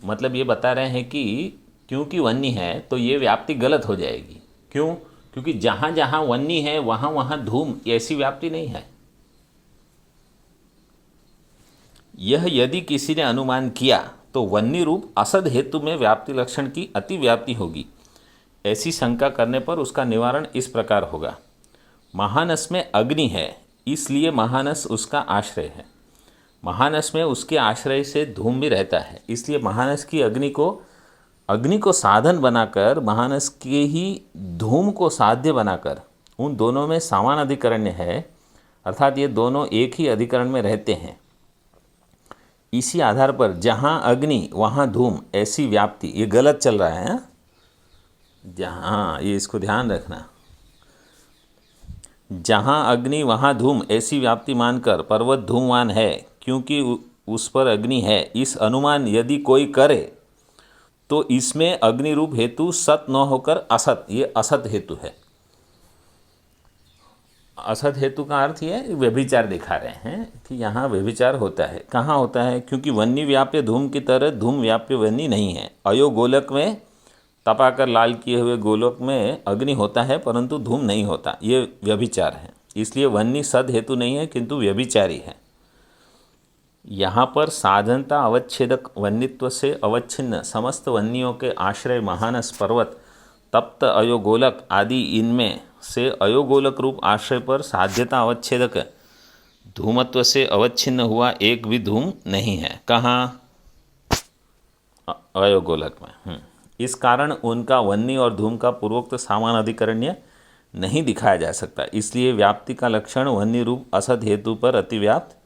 मतलब ये बता रहे हैं कि क्योंकि वन्य है तो ये व्याप्ति गलत हो जाएगी। क्यों? क्योंकि जहाँ जहाँ वन्य है वहाँ वहाँ धूम, ऐसी व्याप्ति नहीं है। यह यदि किसी ने अनुमान किया तो वन्य रूप असद हेतु में व्याप्ति लक्षण की अति व्याप्ति होगी। ऐसी शंका करने पर उसका निवारण इस प्रकार होगा। महानस में अग्नि है, इसलिए महानस उसका आश्रय है। महानस में उसके आश्रय से धूम भी रहता है, इसलिए महानस की अग्नि को साधन बनाकर, महानस के ही धूम को साध्य बनाकर उन दोनों में समान अधिकरण्य है, अर्थात ये दोनों एक ही अधिकरण में रहते हैं। इसी आधार पर जहाँ अग्नि वहाँ धूम, ऐसी व्याप्ति, ये गलत चल रहा है। जहाँ, ये इसको ध्यान रखना, जहाँ अग्नि वहाँ धूम ऐसी व्याप्ति मानकर पर्वत धूमवान है क्योंकि उस पर अग्नि है, इस अनुमान यदि कोई करे तो इसमें अग्नि रूप हेतु सत न होकर असत, ये असत हेतु है। असत हेतु का अर्थ ये व्यभिचार दिखा रहे हैं कि यहाँ व्यभिचार होता है। कहाँ होता है? क्योंकि वन्य व्याप्य धूम की तरह धूम व्याप्य वन्य नहीं है। अयो गोलक में तपाकर लाल किए हुए गोलक में अग्नि होता है परंतु धूम नहीं होता, ये व्यभिचार है। इसलिए वन्य सद हेतु नहीं है किंतु व्यभिचारी है। यहाँ पर साधनता अवच्छेदक वन्यत्व से अवच्छिन्न समस्त वन्यों के आश्रय महानस, पर्वत, तप्त, अयोगोलक आदि इनमें से अयोगोलक रूप आश्रय पर साध्यता अवच्छेदक धूमत्व से अवच्छिन्न हुआ एक भी धूम नहीं है। कहाँ? अयोगोलक में। इस कारण उनका वन्य और धूम का पूर्वोक्त समान अधिकरण्य नहीं दिखाया जा सकता। इसलिए व्याप्ति का लक्षण वन्य रूप असत हेतु पर अतिव्याप्त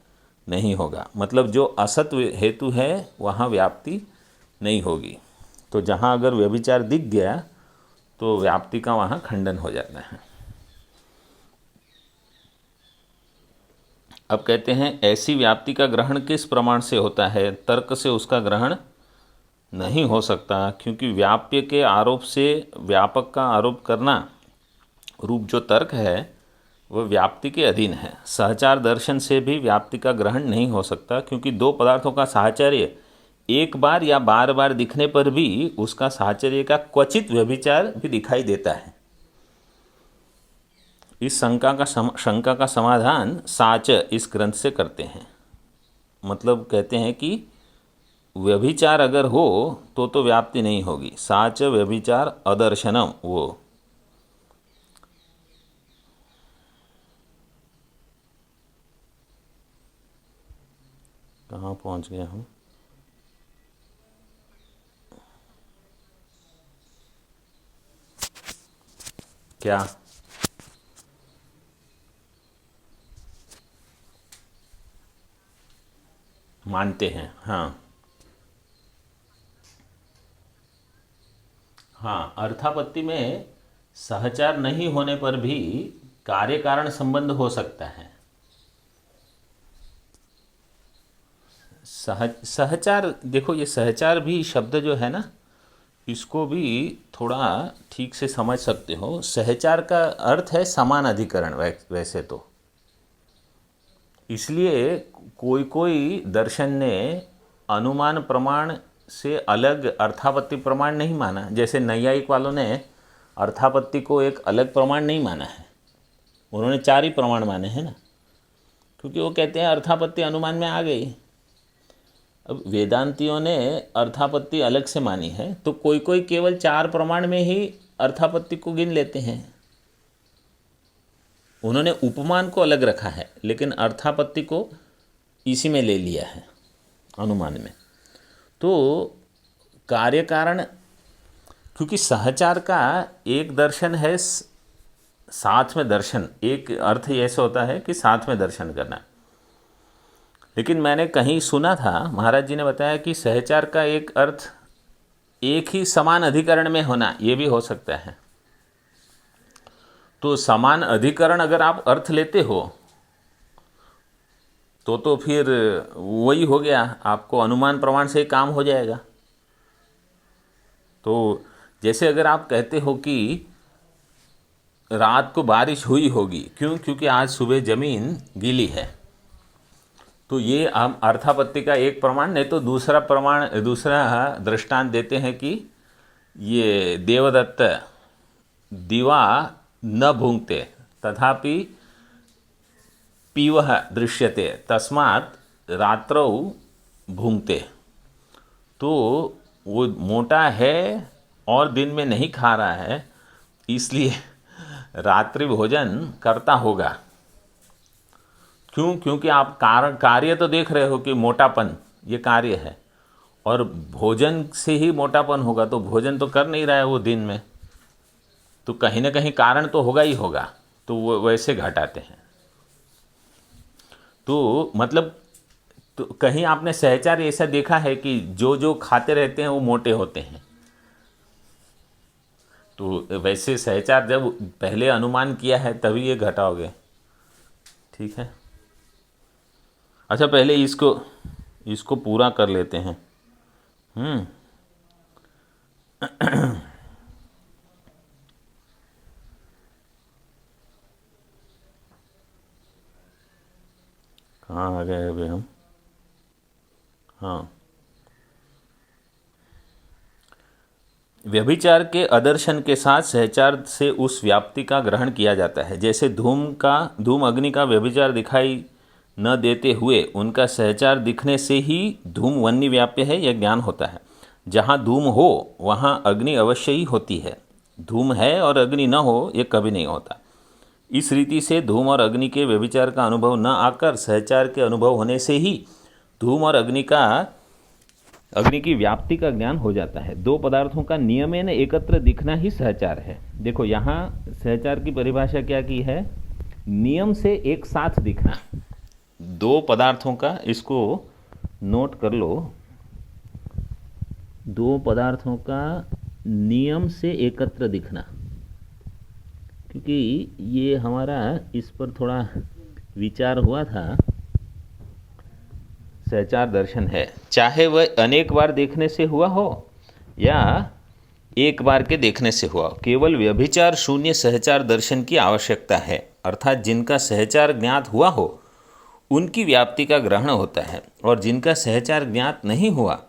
नहीं होगा। मतलब जो असत हेतु है वहाँ व्याप्ति नहीं होगी। तो जहाँ अगर व्यभिचार दिख गया तो व्याप्ति का वहाँ खंडन हो जाता है। अब कहते हैं ऐसी व्याप्ति का ग्रहण किस प्रमाण से होता है? तर्क से उसका ग्रहण नहीं हो सकता, क्योंकि व्याप्य के आरोप से व्यापक का आरोप करना रूप जो तर्क है वह व्याप्ति के अधीन है। सहचार दर्शन से भी व्याप्ति का ग्रहण नहीं हो सकता, क्योंकि दो पदार्थों का साहचर्य एक बार या बार बार दिखने पर भी उसका साहचर्य का क्वचित व्यभिचार भी दिखाई देता है। इस शंका का समाधान साच इस ग्रंथ से करते हैं। मतलब कहते हैं कि व्यभिचार अगर हो तो व्याप्ति नहीं होगी। साच व्यभिचार अदर्शनम, वो कहाँ पहुँच गए हम? क्या मानते हैं? हाँ हाँ, अर्थापत्ति में सहचार नहीं होने पर भी कार्य कारण संबंध हो सकता है। सहचार, देखो ये सहचार भी शब्द जो है ना, इसको भी थोड़ा ठीक से समझ सकते हो। सहचार का अर्थ है समान अधिकरण वैसे तो, इसलिए कोई कोई दर्शन ने अनुमान प्रमाण से अलग अर्थापत्ति प्रमाण नहीं माना। जैसे नैयायिक वालों ने अर्थापत्ति को एक अलग प्रमाण नहीं माना है, उन्होंने 4 ही प्रमाण माने हैं ना, क्योंकि वो कहते हैं अर्थापत्ति अनुमान में आ गई। अब वेदांतियों ने अर्थापत्ति अलग से मानी है, तो कोई कोई केवल 4 प्रमाण में ही अर्थापत्ति को गिन लेते हैं। उन्होंने उपमान को अलग रखा है, लेकिन अर्थापत्ति को इसी में ले लिया है अनुमान में। तो कार्य कारण, क्योंकि सहचार का एक दर्शन है साथ में दर्शन, एक अर्थ ऐसा होता है कि साथ में दर्शन करना। लेकिन मैंने कहीं सुना था, महाराज जी ने बताया कि सहचार का एक अर्थ एक ही समान अधिकरण में होना, ये भी हो सकता है। तो समान अधिकरण अगर आप अर्थ लेते हो तो फिर वही हो गया, आपको अनुमान प्रमाण से काम हो जाएगा। तो जैसे अगर आप कहते हो कि रात को बारिश हुई होगी, क्योंकि आज सुबह ज़मीन गीली है, तो ये हम अर्थापत्ति का एक प्रमाण, नहीं तो दूसरा दृष्टांत देते हैं कि ये देवदत्त दिवा न भुंक्ते तथापि पीवः दृश्यते तस्मात् रात्रौ भुंक्ते। तो वो मोटा है और दिन में नहीं खा रहा है, इसलिए रात्रि भोजन करता होगा। क्योंकि आप कार्य तो देख रहे हो कि मोटापन ये कार्य है, और भोजन से ही मोटापन होगा, तो भोजन तो कर नहीं रहा है वो दिन में, तो कहीं ना कहीं कारण तो होगा ही होगा, तो वो वैसे घटाते हैं। तो मतलब तो कहीं आपने सहचार ऐसा देखा है कि जो खाते रहते हैं वो मोटे होते हैं? तो वैसे सहचार जब पहले अनुमान किया है तभी ये घटाओगे। ठीक है, अच्छा पहले इसको पूरा कर लेते हैं। कहाँ आ गए अभी हम? हाँ, व्यभिचार के अदर्शन के साथ सहचार से उस व्याप्ति का ग्रहण किया जाता है। जैसे धूम अग्नि का व्यभिचार दिखाई न देते हुए उनका सहचार दिखने से ही धूम वन्य व्याप्य है यह ज्ञान होता है। जहाँ धूम हो वहाँ अग्नि अवश्य ही होती है, धूम है और अग्नि न हो ये कभी नहीं होता। इस रीति से धूम और अग्नि के व्यभिचार का अनुभव न आकर सहचार के अनुभव होने से ही धूम और अग्नि की व्याप्ति का ज्ञान हो जाता है। दो पदार्थों का नियमेन एकत्र दिखना ही सहचार है। देखो यहाँ सहचार की परिभाषा क्या की है? नियम से एक साथ दिखना। दो पदार्थों का, इसको नोट कर लो, दो पदार्थों का नियम से एकत्र दिखना, क्योंकि ये हमारा इस पर थोड़ा विचार हुआ था सहचार दर्शन है, चाहे वह अनेक बार देखने से हुआ हो या एक बार के देखने से हुआ हो, केवल व्यभिचार शून्य सहचार दर्शन की आवश्यकता है। अर्थात जिनका सहचार ज्ञात हुआ हो उनकी व्याप्ति का ग्रहण होता है, और जिनका सहचार ज्ञात नहीं हुआ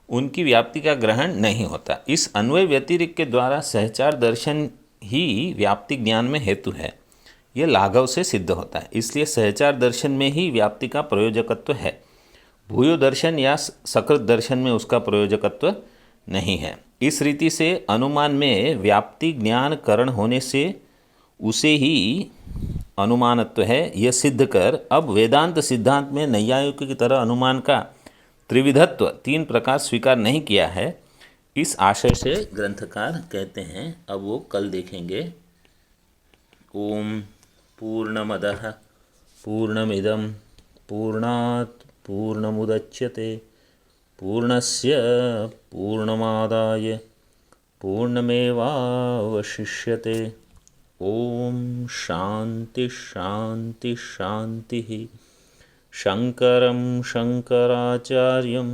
उनकी व्याप्ति का ग्रहण नहीं होता। इस अन्वय व्यतिरिक्त के द्वारा सहचार दर्शन ही व्याप्ति ज्ञान में हेतु है, यह लाघव से सिद्ध होता है। इसलिए सहचार दर्शन में ही व्याप्ति का प्रयोजकत्व है, भूयो दर्शन या सकृत दर्शन में उसका प्रयोजकत्व नहीं है। इस रीति से अनुमान में व्याप्ति ज्ञान करण होने से उसे ही अनुमानत्व है, यह सिद्ध कर अब वेदांत सिद्धांत में नैयायिकों की तरह अनुमान का त्रिविधत्व, तीन प्रकार स्वीकार नहीं किया है। इस आशय से ग्रंथकार कहते हैं, अब वो कल देखेंगे। ओम पूर्णमदः पूर्णमिदं पूर्णात् पूर्णमुदच्यते पूर्णस्य पूर्णमादाय पूर्णमेवावशिष्यते। ओम शांति शांति शांति। शंकरं शंकराचार्यं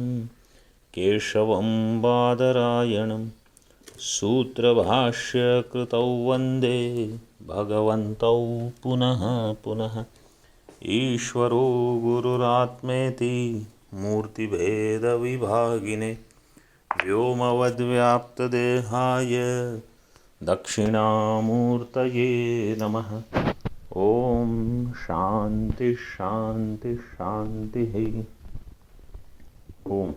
केशवं बादरायणं सूत्रभाष्यकृतौ वन्दे भगवन्तौ पुनः पुनः। ईश्वरो गुरुरात्मेति मूर्तिभेदविभागिने व्योमवद्व्याप्तदेहाय दक्षिणामूर्तये नमः। ओम शांति शांति शांति। ओम।